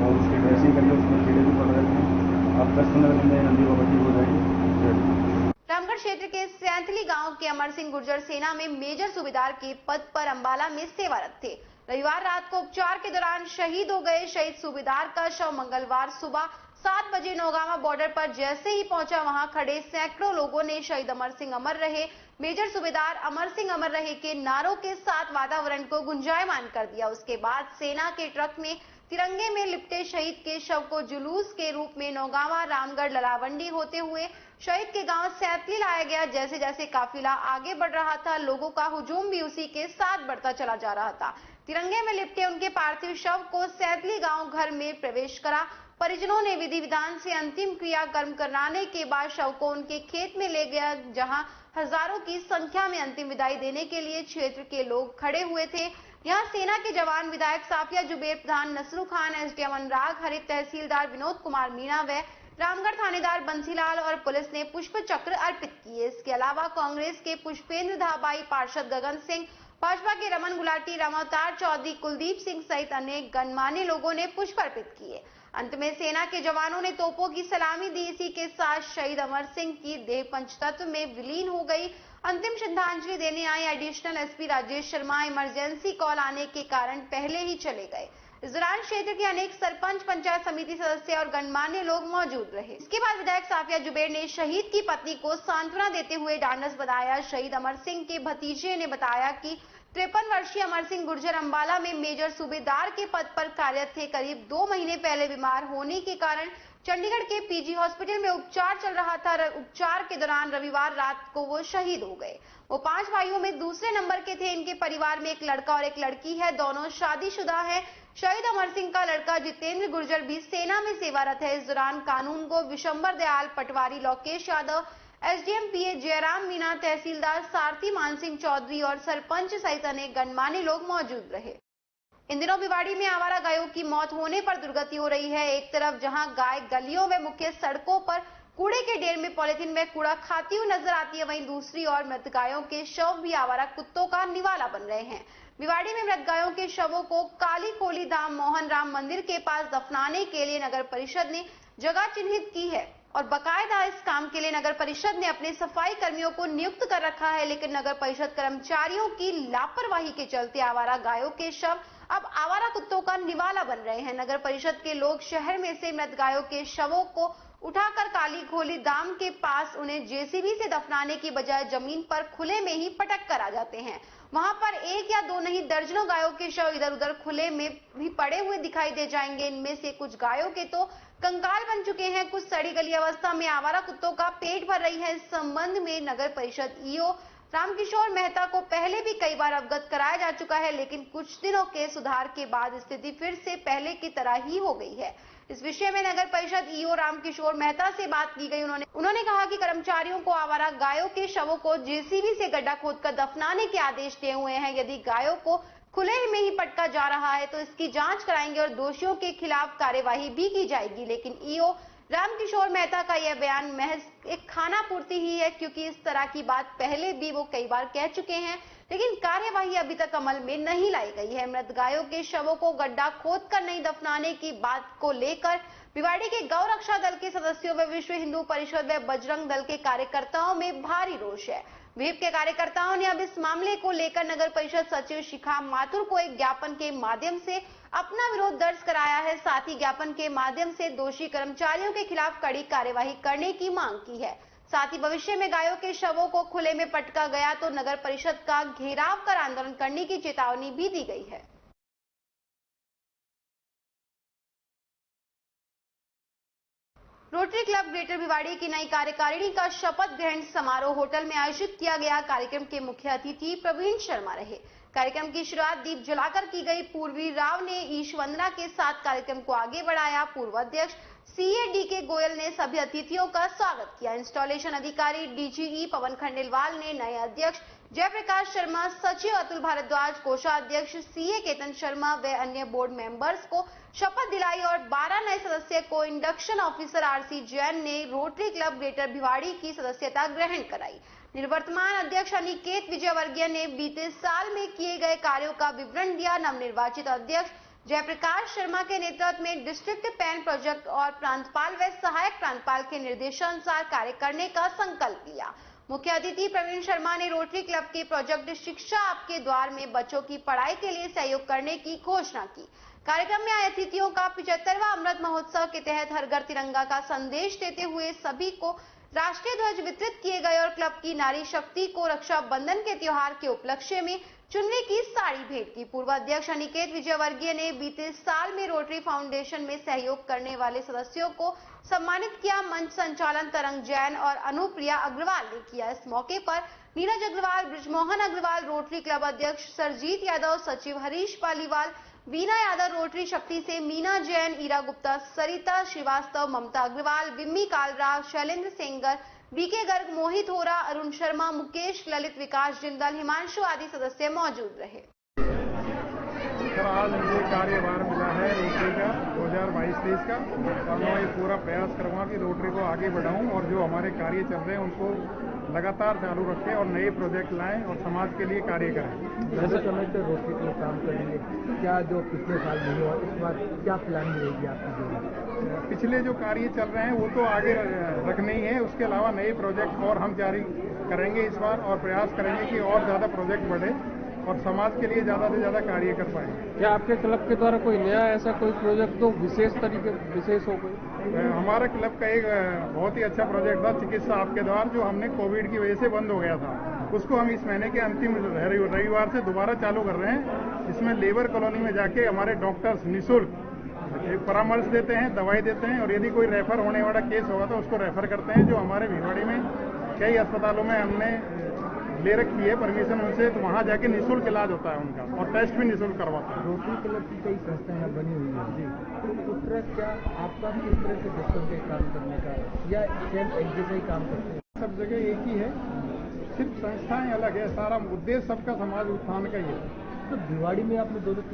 और उसकी ड्रेसिंग करके उसमें कीड़े भी पड़ रहे थे। अब 10-15 दिन में नंदी बाबा ठीक हो जाएगी। रामगढ़ क्षेत्र के सैंथली गांव के अमर सिंह गुर्जर सेना में मेजर सूबेदार के पद पर अंबाला में सेवारत थे। रविवार रात को उपचार के दौरान शहीद हो गए। शहीद सूबेदार का शव मंगलवार सुबह 7 बजे नौगावा बॉर्डर पर जैसे ही पहुंचा, वहां खड़े सैकड़ों लोगों ने शहीद अमर सिंह अमर रहे, मेजर सूबेदार अमर सिंह अमर रहे के नारों के साथ वातावरण को गुंजायमान कर दिया। उसके बाद सेना के ट्रक में तिरंगे में लिपटे शहीद के शव को जुलूस के रूप में नौगावा, रामगढ़, ललावंडी होते हुए शहीद के गांव सैंथली लाया गया। जैसे जैसे काफिला आगे बढ़ रहा था, लोगों का हुजूम भी उसी के साथ बढ़ता चला जा रहा था। तिरंगे में लिपटे उनके पार्थिव शव को सैंथली गांव घर में प्रवेश करा। परिजनों ने विधि विधान से अंतिम क्रिया कर्म कराने के बाद शव को उनके खेत में ले गया, जहां हजारों की संख्या में अंतिम विदाई देने के लिए क्षेत्र के लोग खड़े हुए थे। यहाँ सेना के जवान, विधायक साफिया जुबेर, प्रधान नसरू खान, एसडीएम अनुराग हरित, तहसीलदार विनोद कुमार मीणा व रामगढ़ थानेदार बंसीलाल और पुलिस ने पुष्प चक्र अर्पित किए। इसके अलावा कांग्रेस के पुष्पेंद्र धाबाई, पार्षद गगन सिंह, भाजपा के रमन गुलाटी, रामावतार चौधरी, कुलदीप सिंह सहित अनेक गणमान्य लोगों ने पुष्प अर्पित किए। अंत में सेना के जवानों ने तोपों की सलामी दी। इसी के साथ शहीद अमर सिंह की देह पंचतत्व में विलीन हो गई। अंतिम श्रद्धांजलि देने आए additional SP Rajesh Sharma emergency call आने के कारण पहले ही चले गए। इस दौरान क्षेत्र के अनेक सरपंच, पंचायत समिति सदस्य और गणमान्य लोग मौजूद रहे। इसके बाद विधायक साफिया जुबेर ने शहीद की पत्नी को सांत्वना देते हुए ढांढस बंधाया। शहीद अमर सिंह के भतीजे ने बताया कि 53 वर्षीय अमर सिंह गुर्जर अंबाला में मेजर सूबेदार के पद पर कार्यरत थे। करीब 2 महीने पहले बीमार होने के कारण चंडीगढ़ के पीजी हॉस्पिटल में उपचार चल रहा था। उपचार के दौरान रविवार रात को वो शहीद हो गए। वो 5 भाइयों में दूसरे नंबर के थे। इनके परिवार में एक लड़का और एक लड़की है, दोनों शादीशुदा हैं। शहीद अमर सिंह का लड़का जितेंद्र गुर्जर भी सेना में सेवारत है। इस दौरान कानून को विशंबर दयाल, पटवारी लोकेश यादव, एसडीएम पीए जयराम मीणा, तहसीलदार सारथी मानसिंह चौधरी और सरपंच सहित अनेक गणमान्य लोग मौजूद रहे। इन दिनों भिवाड़ी में आवारा गायों की मौत होने पर दुर्गति हो रही है। एक तरफ जहां गाय गलियों में, मुख्य सड़कों पर कूड़े के ढेर में पॉलिथीन में कूड़ा खाती हुई नजर आती है, वहीं दूसरी ओर मृत गायों के शव भी आवारा कुत्तों का निवाला बन रहे हैं। भिवाड़ी में मृत गायों के शवों को काली खोली धाम मोहन राम मंदिर के पास दफनाने के लिए नगर परिषद ने जगह चिन्हित की है और बकायदा इस काम के लिए नगर परिषद ने अपने सफाई कर्मियों को नियुक्त कर रखा है। लेकिन नगर परिषद कर्मचारियों की लापरवाही के चलते आवारा गायों के शव अब आवारा कुत्तों का निवाला बन रहे हैं। नगर परिषद के लोग शहर में से मृत गायों के शवों को उठाकर काली खोली धाम के पास उन्हें जेसीबी से दफनाने की बजाय जमीन पर खुले में ही पटक कर आ जाते हैं। वहां पर 1 या 2 नहीं, दर्जनों गायों के शव इधर उधर खुले में भी पड़े हुए दिखाई दे जाएंगे। इनमें से कुछ गायों के तो कंकाल बन चुके हैं, कुछ सड़ी गली अवस्था में आवारा कुत्तों का पेट भर रही है। इस संबंध में नगर परिषद ईओ रामकिशोर मेहता को पहले भी कई बार अवगत कराया जा चुका है, लेकिन कुछ दिनों के सुधार के बाद स्थिति फिर से पहले की तरह ही हो गई है। इस विषय में नगर परिषद ईओ रामकिशोर मेहता से बात की गई। उन्होंने कहा कि कर्मचारियों को आवारा गायों के शवों को जेसीबी से गड्ढा खोदकर दफनाने के आदेश दिए हुए हैं। यदि गायों को खुले में ही पटका जा रहा है तो इसकी जांच कराएंगे और दोषियों के खिलाफ कार्यवाही भी की जाएगी। लेकिन ईओ रामकिशोर मेहता का यह बयान महज एक खाना पूर्ति ही है, क्योंकि इस तरह की बात पहले भी वो कई बार कह चुके हैं। लेकिन कार्यवाही अभी तक अमल में नहीं लाई गई है। मृत गायों के शवों को गड्ढा खोदकर नहीं दफनाने की बात को लेकर भिवाड़ी के गौ रक्षा दल के सदस्यों में विश्व हिंदू परिषद व बजरंग दल के कार्यकर्ताओं में भारी रोष है। विहिप के कार्यकर्ताओं ने अब इस मामले को लेकर नगर परिषद सचिव शिखा माथुर को एक ज्ञापन के माध्यम से अपना विरोध दर्ज कराया है। साथ ही ज्ञापन के माध्यम से दोषी कर्मचारियों के खिलाफ कड़ी कार्यवाही करने की मांग की है। साथ ही भविष्य में गायों के शवों को खुले में पटका गया तो नगर परिषद का घेराव कर आंदोलन करने की चेतावनी भी दी गई है। रोटरी क्लब ग्रेटर भिवाड़ी की नई कार्यकारिणी का शपथ ग्रहण समारोह होटल में आयोजित किया गया। कार्यक्रम के मुख्य अतिथि प्रवीण शर्मा रहे। कार्यक्रम की शुरुआत दीप जलाकर की गई। पूर्वी राव ने ईश वंदना के साथ कार्यक्रम को आगे बढ़ाया। पूर्व अध्यक्ष सीए डी.के. गोयल ने सभी अतिथियों का स्वागत किया। इंस्टॉलेशन अधिकारी डीजीई पवन खंडेलवाल ने नए अध्यक्ष जयप्रकाश शर्मा, सचिव अतुल भारद्वाज, कोषाध्यक्ष सीए केतन शर्मा व अन्य बोर्ड मेंबर्स को शपथ दिलाई और 12 नए सदस्य को इंडक्शन ऑफिसर आरसी जैन ने रोटरी क्लब ग्रेटर भिवाड़ी की सदस्यता ग्रहण कराई। निवर्तमान अध्यक्ष अनिकेत विजयवर्गीय ने बीते साल में किए गए कार्यों का विवरण दिया। नवनिर्वाचित अध्यक्ष जयप्रकाश शर्मा के नेतृत्व में डिस्ट्रिक्ट पैन प्रोजेक्ट और प्रांतपाल व सहायक प्रांतपाल के निर्देशानुसार कार्य करने का संकल्प लिया। मुख्य अतिथि प्रवीण शर्मा ने रोटरी क्लब के प्रोजेक्ट शिक्षा आपके द्वार में बच्चों की पढ़ाई के लिए सहयोग करने की घोषणा की। कार्यक्रम में आए अतिथियों का 75वां अमृत महोत्सव के तहत हर घर तिरंगा का संदेश देते हुए सभी को राष्ट्रीय ध्वज वितरित किए गए और क्लब की नारी शक्ति को रक्षाबंधन के त्योहार के उपलक्ष्य में चुनरी की साड़ी भेंट की। पूर्व अध्यक्ष अनिकेत विजयवर्गीय ने बीते साल में रोटरी फाउंडेशन में सहयोग करने वाले सदस्यों को सम्मानित किया। मंच संचालन तरंग जैन और अनुप्रिया अग्रवाल ने किया। इस मौके पर नीरज अग्रवाल, ब्रिजमोहन अग्रवाल, रोटरी क्लब अध्यक्ष सरजीत यादव, सचिव हरीश पालीवाल, वीना यादव, रोटरी शक्ति से मीना जैन, ईरा गुप्ता, सरिता श्रीवास्तव, ममता अग्रवाल, विम्मी कालराव, शैलेंद्र सेंगर, बीके गर्ग, मोहित होरा, अरुण शर्मा, मुकेश ललित, विकास जिंदल, हिमांशु आदि सदस्य मौजूद रहे। सर, आज मुझे कार्यभार मिला है रोटरी का 2022-23 का और मैं ये पूरा प्रयास करूँगा कि रोटरी को आगे बढ़ाऊँ और जो हमारे कार्य चल रहे हैं उनको लगातार चालू रखें और नए प्रोजेक्ट लाएं और समाज के लिए कार्य करें। जैसे समय से रोटरी को काम करेंगे, क्या जो पिछले साल नहीं हुआ इस बार क्या प्लान रहेगी आपकी? पिछले जो कार्य चल रहे हैं वो तो आगे रखने ही है, उसके अलावा नए प्रोजेक्ट और हम जारी करेंगे इस बार और प्रयास करेंगे कि और ज़्यादा प्रोजेक्ट बढ़े और समाज के लिए ज़्यादा से ज़्यादा कार्य कर पाए। क्या आपके क्लब के द्वारा कोई नया ऐसा कोई प्रोजेक्ट तो विशेष हो कोई? हमारा क्लब का एक बहुत ही अच्छा प्रोजेक्ट था चिकित्सा आपके द्वार, जो हमने कोविड की वजह से बंद हो गया था। उसको हम इस महीने के अंतिम रविवार से दोबारा चालू कर रहे हैं। इसमें लेबर कॉलोनी में जाके हमारे डॉक्टर्स निःशुल्क परामर्श देते हैं, दवाई देते हैं और यदि कोई रेफर होने वाला केस होगा तो उसको रेफर करते हैं। जो हमारे भिवाड़ी में कई अस्पतालों में हमने ले रखी है परमिशन उनसे, तो वहाँ जाके निःशुल्क इलाज होता है उनका और टेस्ट भी निःशुल्क करवाते हैं। रोटरी क्लब की कई संस्थाएं बनी हुई है जी, तो उस तरह क्या आपका किस तरह से बच्चों के काम करने का या सेम एक जैसे ही काम करते हैं? सब जगह एक ही है, सिर्फ संस्थाएं अलग है, सारा उद्देश्य सबका समाज उत्थान का ही है। तो भिवाड़ी में आपने 2-3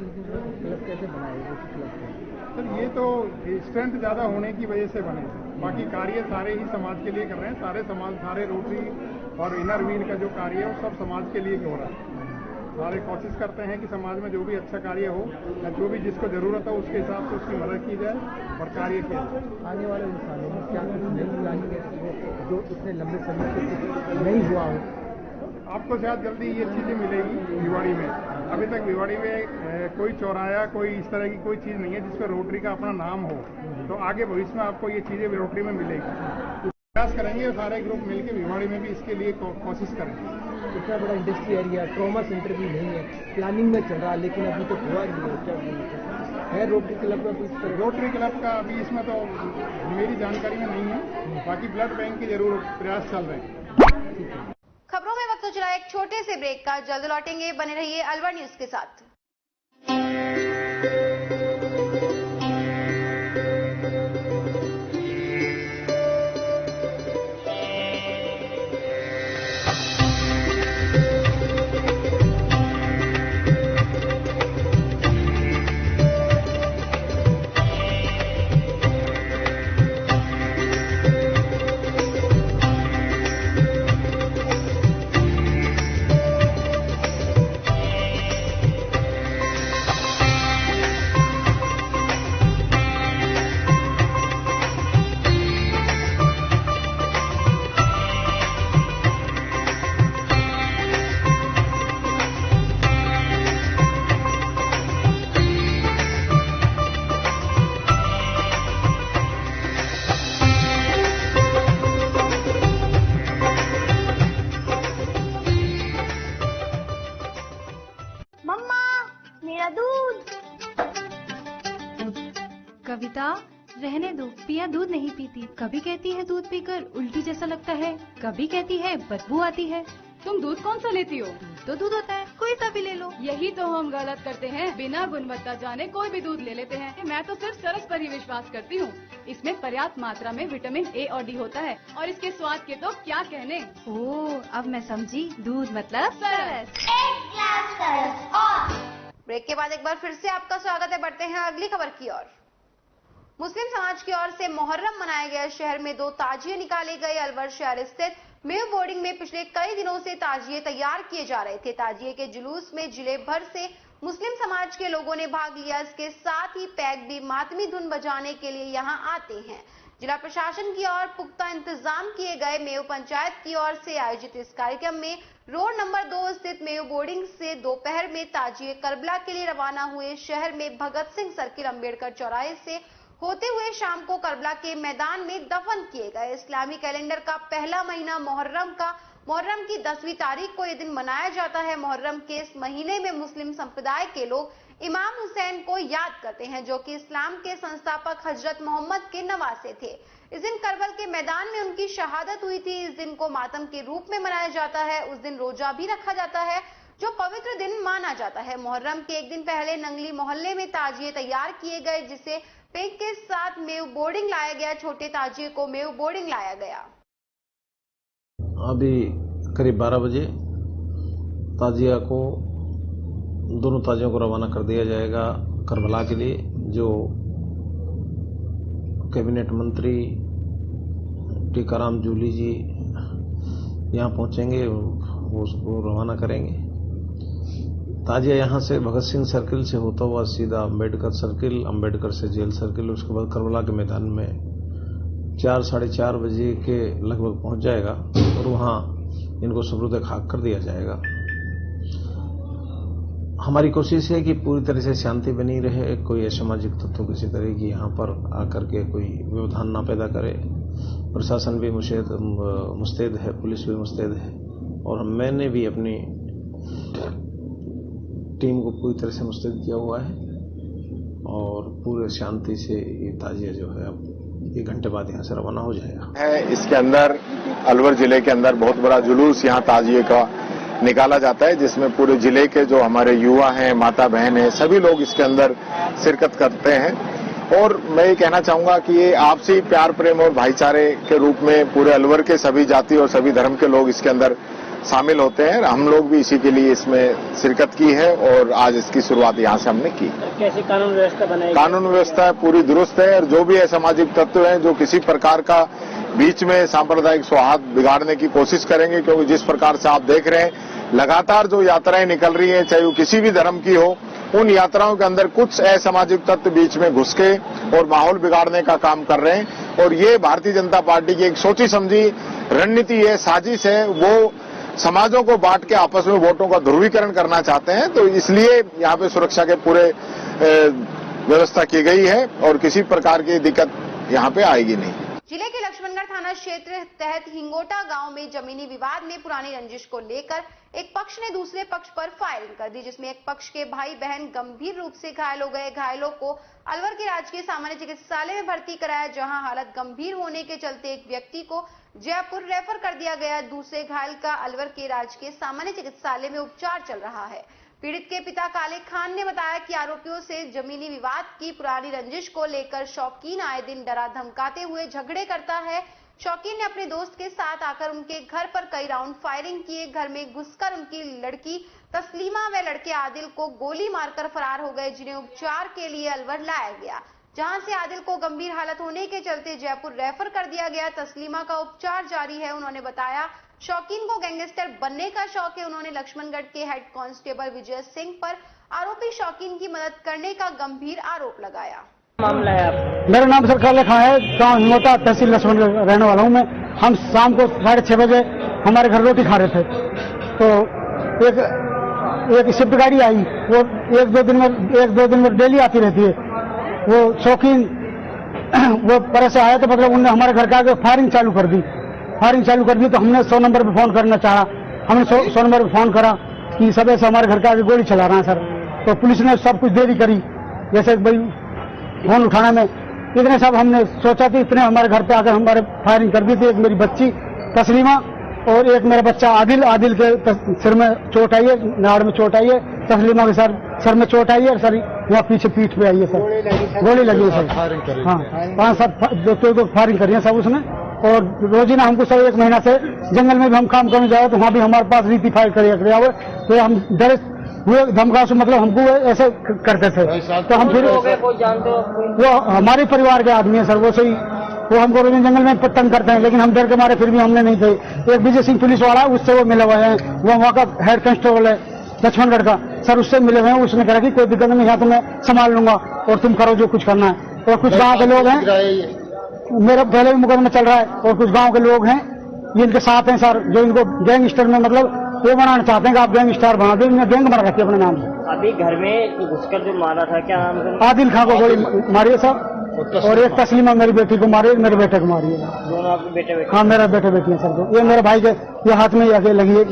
क्लब कैसे बनाए रोटरी क्लब के? सर, ये तो स्ट्रेंथ ज़्यादा होने की वजह से बने थे, बाकी कार्य सारे ही समाज के लिए कर रहे हैं। सारे समाज, सारे रोटरी और इनर व्हील का जो कार्य है वो सब समाज के लिए हो रहा है। सारे कोशिश करते हैं कि समाज में जो भी अच्छा कार्य हो या जो भी जिसको जरूरत है उसके हिसाब से उसकी मदद की जाए और कार्य किया जाए। आने वाले इंसानों में क्या नई प्लानिंग है जो इतने लंबे समय से नहीं हुआ हो? आपको शायद जल्दी ये चीज़ें मिलेगी भिवाड़ी में। अभी तक भिवाड़ी में कोई चौराया, कोई इस तरह की कोई चीज़ नहीं है जिसपे रोटरी का अपना नाम हो, तो आगे भविष्य में आपको ये चीज़ें रोटरी में मिलेगी। प्रयास करेंगे और सारे ग्रुप मिलकर भिवाड़ी में भी इसके लिए कोशिश करेंगे। इतना बड़ा इंडस्ट्री एरिया, ट्रॉमा सेंटर भी नहीं है, प्लानिंग में चल रहा है लेकिन अभी तो हुआ नहीं है। क्या है रोटरी क्लब का कुछ? रोटरी क्लब का अभी इसमें तो मेरी जानकारी में नहीं है, बाकी ब्लड बैंक की जरूर प्रयास चल रहे हैं। खबरों में वक्त हो चला एक छोटे से ब्रेक का, जल्द लौटेंगे, बने रहिए अलवर न्यूज के साथ। बेटा रहने दो, पिया दूध नहीं पीती। कभी कहती है दूध पीकर उल्टी जैसा लगता है, कभी कहती है बदबू आती है। तुम दूध कौन सा लेती हो? दूध तो दूध होता है, कोई सा भी ले लो। यही तो हम गलत करते हैं, बिना गुणवत्ता जाने कोई भी दूध ले लेते हैं। मैं तो सिर्फ सरस पर ही विश्वास करती हूँ। इसमें पर्याप्त मात्रा में विटामिन ए और डी होता है और इसके स्वाद के तो क्या कहने। ओह, अब मैं समझी, दूध मतलब सरस। ब्रेक के बाद एक बार फिर से आपका स्वागत है। बढ़ते हैं अगली खबर की ओर। मुस्लिम समाज की ओर से मोहर्रम मनाया गया। शहर में 2 ताजिए निकाले गए। अलवर शहर स्थित मेव बोर्डिंग में पिछले कई दिनों से ताजिए तैयार किए जा रहे थे। ताजिए के जुलूस में जिले भर से मुस्लिम समाज के लोगों ने भाग लिया। इसके साथ ही पैक भी मातमी धुन बजाने के लिए यहां आते हैं। जिला प्रशासन की ओर पुख्ता इंतजाम किए गए। मेव पंचायत की ओर से आयोजित इस कार्यक्रम में रोड नंबर 2 स्थित मेव बोर्डिंग से दोपहर में ताजिए करबला के लिए रवाना हुए। शहर में भगत सिंह सर्किल, अंबेडकर चौराहे से होते हुए शाम को करबला के मैदान में दफन किए गए। इस्लामी कैलेंडर का पहला महीना मुहर्रम की 10वीं तारीख को यह दिन मनाया जाता है। मुहर्रम के इस महीने में मुस्लिम संप्रदाय के लोग इमाम हुसैन को याद करते हैं, जो कि इस्लाम के संस्थापक हजरत मोहम्मद के नवासे थे। इस दिन करबल के मैदान में उनकी शहादत हुई थी। इस दिन को मातम के रूप में मनाया जाता है। उस दिन रोजा भी रखा जाता है, जो पवित्र दिन माना जाता है। मुहर्रम के एक दिन पहले नंगली मोहल्ले में ताजिए तैयार किए गए, जिसे पैक के साथ मेव बोर्डिंग लाया गया। छोटे ताजिए को मेव बोर्डिंग लाया गया। अभी करीब 12 बजे ताजिया को, दोनों ताजियों को रवाना कर दिया जाएगा करबला के लिए। जो कैबिनेट मंत्री टीकाराम जूली जी यहाँ पहुंचेंगे, वो उसको रवाना करेंगे। ताजिया यहाँ से भगत सिंह सर्किल से होता हुआ सीधा अंबेडकर सर्किल, अंबेडकर से जेल सर्किल, उसके बाद करबला के मैदान में 4 साढ़े 4 बजे के लगभग पहुंच जाएगा और वहां इनको सुपुर्द खाक कर दिया जाएगा। हमारी कोशिश है कि पूरी तरह से शांति बनी रहे, कोई असामाजिक तत्व किसी तरह की यहाँ पर आकर के कोई व्यवधान ना पैदा करे। प्रशासन भी मुस्तैद है, पुलिस भी मुस्तैद है और मैंने भी अपनी टीम को पूरी तरह से मुस्तैद किया हुआ है और पूरे शांति से ये ताजिया जो है अब 1 घंटे बाद यहाँ से रवाना हो जाएगा। इसके अंदर अलवर जिले के अंदर बहुत बड़ा जुलूस यहाँ ताजिए का निकाला जाता है, जिसमें पूरे जिले के जो हमारे युवा हैं, माता बहन हैं, सभी लोग इसके अंदर शिरकत करते हैं। और मैं ये कहना चाहूंगा कि ये आपसी प्यार प्रेम और भाईचारे के रूप में पूरे अलवर के सभी जाति और सभी धर्म के लोग इसके अंदर शामिल होते हैं। हम लोग भी इसी के लिए इसमें शिरकत की है और आज इसकी शुरुआत यहाँ से हमने की। कैसी कानून व्यवस्था बनाई? कानून व्यवस्था पूरी दुरुस्त है और जो भी असामाजिक तत्व हैं जो किसी प्रकार का बीच में सांप्रदायिक सौहार्द बिगाड़ने की कोशिश करेंगे, क्योंकि जिस प्रकार से आप देख रहे हैं लगातार जो यात्राएं निकल रही हैं, चाहे वो किसी भी धर्म की हो, उन यात्राओं के अंदर कुछ असामाजिक तत्व बीच में घुस के और माहौल बिगाड़ने का काम कर रहे हैं। और ये भारतीय जनता पार्टी की एक सोची समझी रणनीति है, साजिश है। वो समाजों को बांट के आपस में वोटों का ध्रुवीकरण करना चाहते हैं, तो इसलिए यहाँ पे सुरक्षा के पूरे व्यवस्था की गई है और किसी प्रकार की दिक्कत यहाँ पे आएगी नहीं। जिले के लक्ष्मणगढ़ थाना क्षेत्र तहत हिंगोटा गांव में जमीनी विवाद में पुरानी रंजिश को लेकर एक पक्ष ने दूसरे पक्ष पर फायरिंग कर दी, जिसमें एक पक्ष के भाई बहन गंभीर रूप से घायल हो गए। घायलों को अलवर के राजकीय सामान्य चिकित्सालय में भर्ती कराया, जहां हालत गंभीर होने के चलते एक व्यक्ति को जयपुर रेफर कर दिया गया। दूसरे घायल का अलवर के राजकीय सामान्य चिकित्सालय में उपचार चल रहा है। पीड़ित के पिता काले खान ने बताया कि आरोपियों से जमीनी विवाद की पुरानी रंजिश को लेकर शौकीन आए दिन डरा धमकाते हुए झगड़े करता है। शौकीन ने अपने दोस्त के साथ आकर उनके घर पर कई राउंड फायरिंग किए। घर में घुसकर उनकी लड़की तस्लीमा व लड़के आदिल को गोली मारकर फरार हो गए, जिन्हें उपचार के लिए अलवर लाया गया, जहां से आदिल को गंभीर हालत होने के चलते जयपुर रेफर कर दिया गया। तस्लीमा का उपचार जारी है। उन्होंने बताया शौकीन को गैंगस्टर बनने का शौक है। उन्होंने लक्ष्मणगढ़ के हेड कांस्टेबल विजय सिंह पर आरोपी शौकीन की मदद करने का गंभीर आरोप लगाया। मामला है आप? मेरा नाम सर काले खां है, गांव हिंगोटा तहसील लक्ष्मणगढ़ रहने वाला हूँ मैं। हम शाम को 6:30 बजे हमारे घर रोटी खा रहे थे, तो एक स्विफ्ट गाड़ी आई, वो एक दो दिन में डेली आती रहती है। वो शौकीन वो पर से आया, तो मतलब उन्होंने हमारे घर के आगे फायरिंग चालू कर दी। तो हमने 100 नंबर पे फोन करना चाहा। हमने 100 नंबर पे फोन करा कि सब ऐसे हमारे घर के आगे गोली चला रहा है सर। तो पुलिस ने सब कुछ देरी करी, जैसे भाई फोन उठाने में, इतने सब हमने सोचा थी, इतने हमारे घर पे आकर हमारे फायरिंग कर दी थी। एक मेरी बच्ची तस्लीमा और एक मेरा बच्चा आदिल के सिर में चोट आई है, नाड़ में चोट आई है, तस्लीमा के सर में चोट आई है और सर वहाँ पीछे पीठ पे आई है सर, गोली लगी है सर। हाँ 5-7 दो फायरिंग करी है सब उसने। और रोजीना हमको सब 1 महीना से जंगल में भी हम काम करने जाओ तो वहाँ भी हमारे पास रीति फायर कर हुए, तो हम डरे हुए धमका से मतलब हमको ऐसे करते थे। तो हम फिर वो हमारे परिवार के आदमी है सर, वो सही वो हमको रोज जंगल में तंग करते हैं, लेकिन हम डर के मारे फिर भी हमने नहीं थे। एक विजय सिंह पुलिस वाला उससे वो मिले हुए हैं, वो वहाँ का हेड कांस्टेबल है लक्ष्मणगढ़ का सर, उससे मिले हुए हैं। उसने कहा कि कोई दिक्कत नहीं, यहाँ तो मैं संभाल लूंगा और तुम करो जो कुछ करना है। और कुछ गाँव के लोग हैं, मेरा पहले भी मुकदमा चल रहा है, और कुछ गाँव के लोग हैं ये इनके साथ हैं सर, जो इनको गैंगस्टर में मतलब वो बनाना चाहते हैं कि आप गैंग स्टार बना दो। इन्होंने गैंग बना रखी है अपने नाम से। अभी घर में घुसकर जो मारा था, क्या नाम है? आदिल खां को गोली मारी है सर, और एक तस्लीमा मेरी बेटी को मारी है, मेरे बेटे को मारी है। दोनों आपके बेटे बेटी? हाँ मेरा बेटे बेटी है सर। ये मेरे भाई के ये हाथ में लगी है।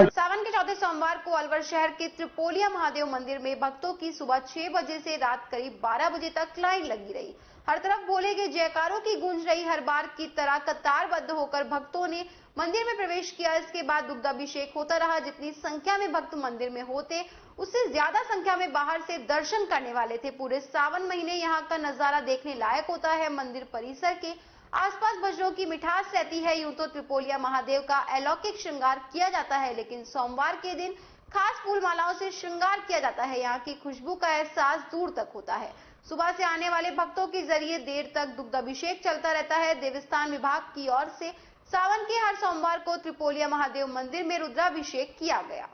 सावन के चौथे सोमवार को अलवर शहर के त्रिपोलिया महादेव मंदिर में भक्तों की सुबह 6 बजे से रात करीब 12 बजे तक लाइन लगी रही। हर तरफ भोले के जयकारों की गूंज रही। हर बार की तरह कतारबद्ध होकर भक्तों ने मंदिर में प्रवेश किया। इसके बाद दुग्धाभिषेक होता रहा। जितनी संख्या में भक्त मंदिर में होते उससे ज्यादा संख्या में बाहर से दर्शन करने वाले थे। पूरे सावन महीने यहाँ का नजारा देखने लायक होता है। मंदिर परिसर के आसपास भजनों की मिठास रहती है। यूं तो त्रिपोलिया महादेव का अलौकिक श्रृंगार किया जाता है, लेकिन सोमवार के दिन खास फूल मालाओं से श्रृंगार किया जाता है। यहाँ की खुशबू का एहसास दूर तक होता है। सुबह से आने वाले भक्तों के जरिए देर तक दुग्धाभिषेक चलता रहता है। देवस्थान विभाग की ओर से सावन के हर सोमवार को त्रिपोलिया महादेव मंदिर में रुद्राभिषेक किया गया।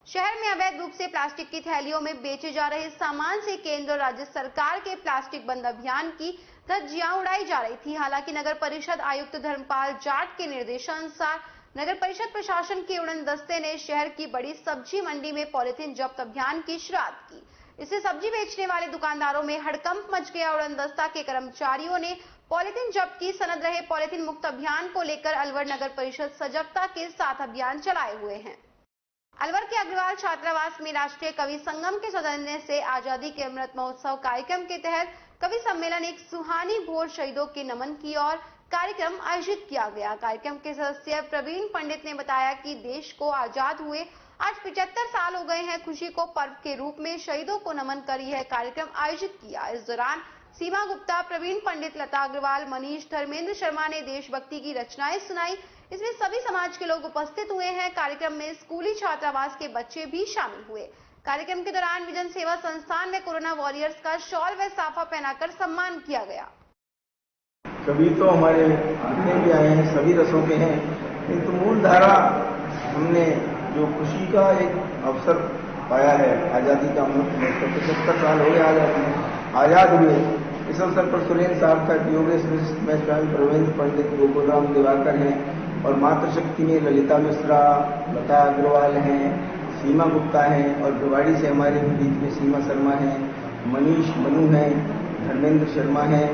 शहर में अवैध रूप से प्लास्टिक की थैलियों में बेचे जा रहे सामान से केंद्र और राज्य सरकार के प्लास्टिक बंद अभियान की धज्जियां उड़ाई जा रही थी। हालांकि नगर परिषद आयुक्त धर्मपाल जाट के निर्देशानुसार नगर परिषद प्रशासन के उड़न दस्ते ने शहर की बड़ी सब्जी मंडी में पॉलिथीन जब्त अभियान की शुरुआत की। इससे सब्जी बेचने वाले दुकानदारों में हड़कंप मच गया। उड़न दस्ता के कर्मचारियों ने पॉलिथीन जब्त की। सनद रहे पॉलिथीन मुक्त अभियान को लेकर अलवर नगर परिषद सजगता के साथ अभियान चलाए हुए हैं। अलवर के अग्रवाल छात्रावास में राष्ट्रीय कवि संगम के सौजन्य से आजादी के अमृत महोत्सव कार्यक्रम के तहत कवि सम्मेलन एक सुहानी भोर शहीदों के नमन की और कार्यक्रम आयोजित किया गया। कार्यक्रम के सदस्य प्रवीण पंडित ने बताया कि देश को आजाद हुए आज 75 साल हो गए हैं। खुशी को पर्व के रूप में शहीदों को नमन कर यह कार्यक्रम आयोजित किया। इस दौरान सीमा गुप्ता, प्रवीण पंडित, लता अग्रवाल, मनीष, धर्मेंद्र शर्मा ने देशभक्ति की रचनाएं सुनाई। इसमें सभी समाज के लोग उपस्थित हुए हैं। कार्यक्रम में स्कूली छात्रावास के बच्चे भी शामिल हुए। कार्यक्रम के दौरान विजन सेवा संस्थान में कोरोना वॉरियर्स का शॉल व साफा पहनाकर सम्मान किया गया। कवि तो हमारे जितने भी आए हैं सभी रसों के हैं, किंतु मूल धारा हमने जो खुशी का एक अवसर पाया है, आजादी का अमृत महोत्सव 75 साल हो गए आजाद हुए। इस अवसर पर सुरेंद्र सार्थक, योगेश वशिष्ठ में स्वामी प्रवीण पंडित, गोकुलराम दिवाकर हैं और मातृशक्ति में ललिता मिश्रा, लता अग्रवाल हैं, सीमा गुप्ता हैं और भिवाड़ी से हमारे बीच में सीमा शर्मा हैं, मनीष मनु हैं, धर्मेंद्र शर्मा हैं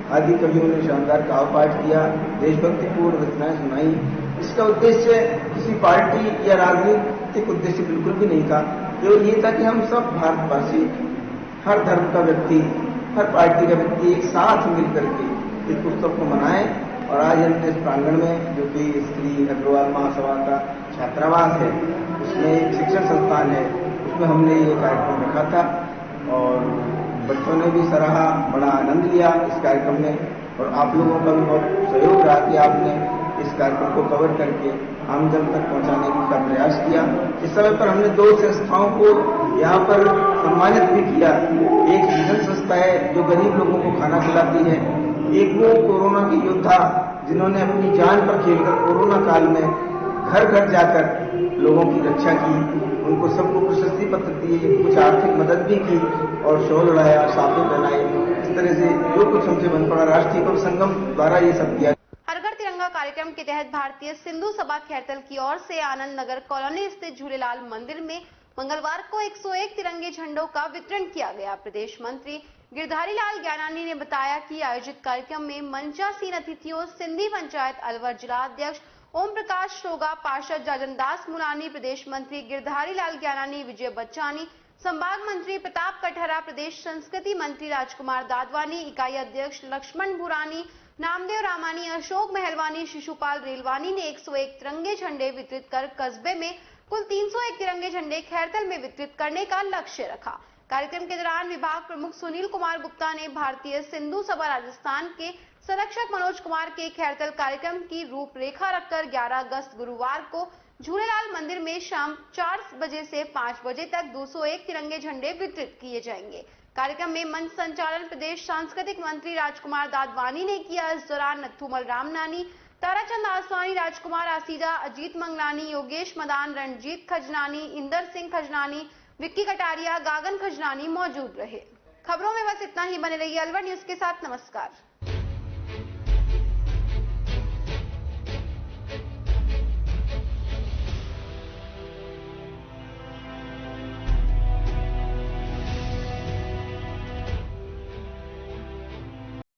आदि कवियों ने शानदार काव्य पाठ किया, देशभक्तिपूर्ण रचनाएं सुनाई। इसका उद्देश्य किसी पार्टी या राजनीतिक उद्देश्य बिल्कुल भी नहीं था। केवल ये था कि हम सब भारतवासी, हर धर्म का व्यक्ति, हर पार्टी का व्यक्ति एक साथ मिलकर के इस उत्सव को मनाएं। और आज हमने इस प्रांगण में, जो कि श्री अग्रवाल महासभा का छात्रावास है, उसमें एक शिक्षण संस्थान है, उसमें हमने ये कार्यक्रम रखा था और बच्चों ने भी सराहा, बड़ा आनंद लिया इस कार्यक्रम में। और आप लोगों का भी बहुत सहयोग रहा कि आपने इस कार्यक्रम को कवर करके आम जन तक पहुंचाने का प्रयास किया। इस समय पर हमने 2 संस्थाओं को यहाँ पर सम्मानित भी किया। एक विजन संस्था है जो गरीब लोगों को खाना खिलाती है, एक वो कोरोना के योद्धा जिन्होंने अपनी जान पर खेलकर कोरोना काल में घर घर जाकर लोगों की रक्षा की, उनको सबको प्रशस्ति पत्र दिए, कुछ आर्थिक मदद भी की और शॉल उड़ाया, साफे पहनाए। इस तरह से जो कुछ हमसे बन पड़ा राष्ट्रीय कवि संगम द्वारा ये सब किया। हर घर तिरंगा कार्यक्रम के तहत भारतीय सिंधु सभा खैरतल की ओर से आनंद नगर कॉलोनी स्थित झूलेलाल मंदिर में मंगलवार को 101 तिरंगे झंडों का वितरण किया गया। प्रदेश मंत्री गिरधारी लाल ज्ञानानी ने बताया कि आयोजित कार्यक्रम में मंचासीन अतिथियों सिंधी पंचायत अलवर जिला अध्यक्ष ओम प्रकाश शोगा, पार्षद जाजन दास मुलानी, प्रदेश मंत्री गिरधारी लाल ज्ञानानी, विजय बच्चानी, संभाग मंत्री प्रताप कटहरा, प्रदेश संस्कृति मंत्री राजकुमार दादवानी, इकाई अध्यक्ष लक्ष्मण भुरानी, नामदेव रामानी, अशोक महलवानी, शिशुपाल रेलवानी ने 101 तिरंगे झंडे वितरित कर कस्बे में कुल 301 तिरंगे झंडे खैरतल में वितरित करने का लक्ष्य रखा। कार्यक्रम के दौरान विभाग प्रमुख सुनील कुमार गुप्ता ने भारतीय सिंधु सभा राजस्थान के संरक्षक मनोज कुमार के खैरतल कार्यक्रम की रूपरेखा रखकर 11 अगस्त गुरुवार को झूलेलाल मंदिर में शाम 4 बजे से 5 बजे तक 201 तिरंगे झंडे वितरित किए जाएंगे। कार्यक्रम में मंच संचालन प्रदेश सांस्कृतिक मंत्री राजकुमार दादवानी ने किया। इस दौरान नथुमल रामनानी, ताराचंद आसवानी, राजकुमार आसीजा, अजीत मंगलानी, योगेश मदान, रणजीत खजनानी, इंदर सिंह खजनानी, विक्की कटारिया, गागन खजनानी मौजूद रहे। खबरों में बस इतना ही। बने रहिए अलवर न्यूज के साथ। नमस्कार।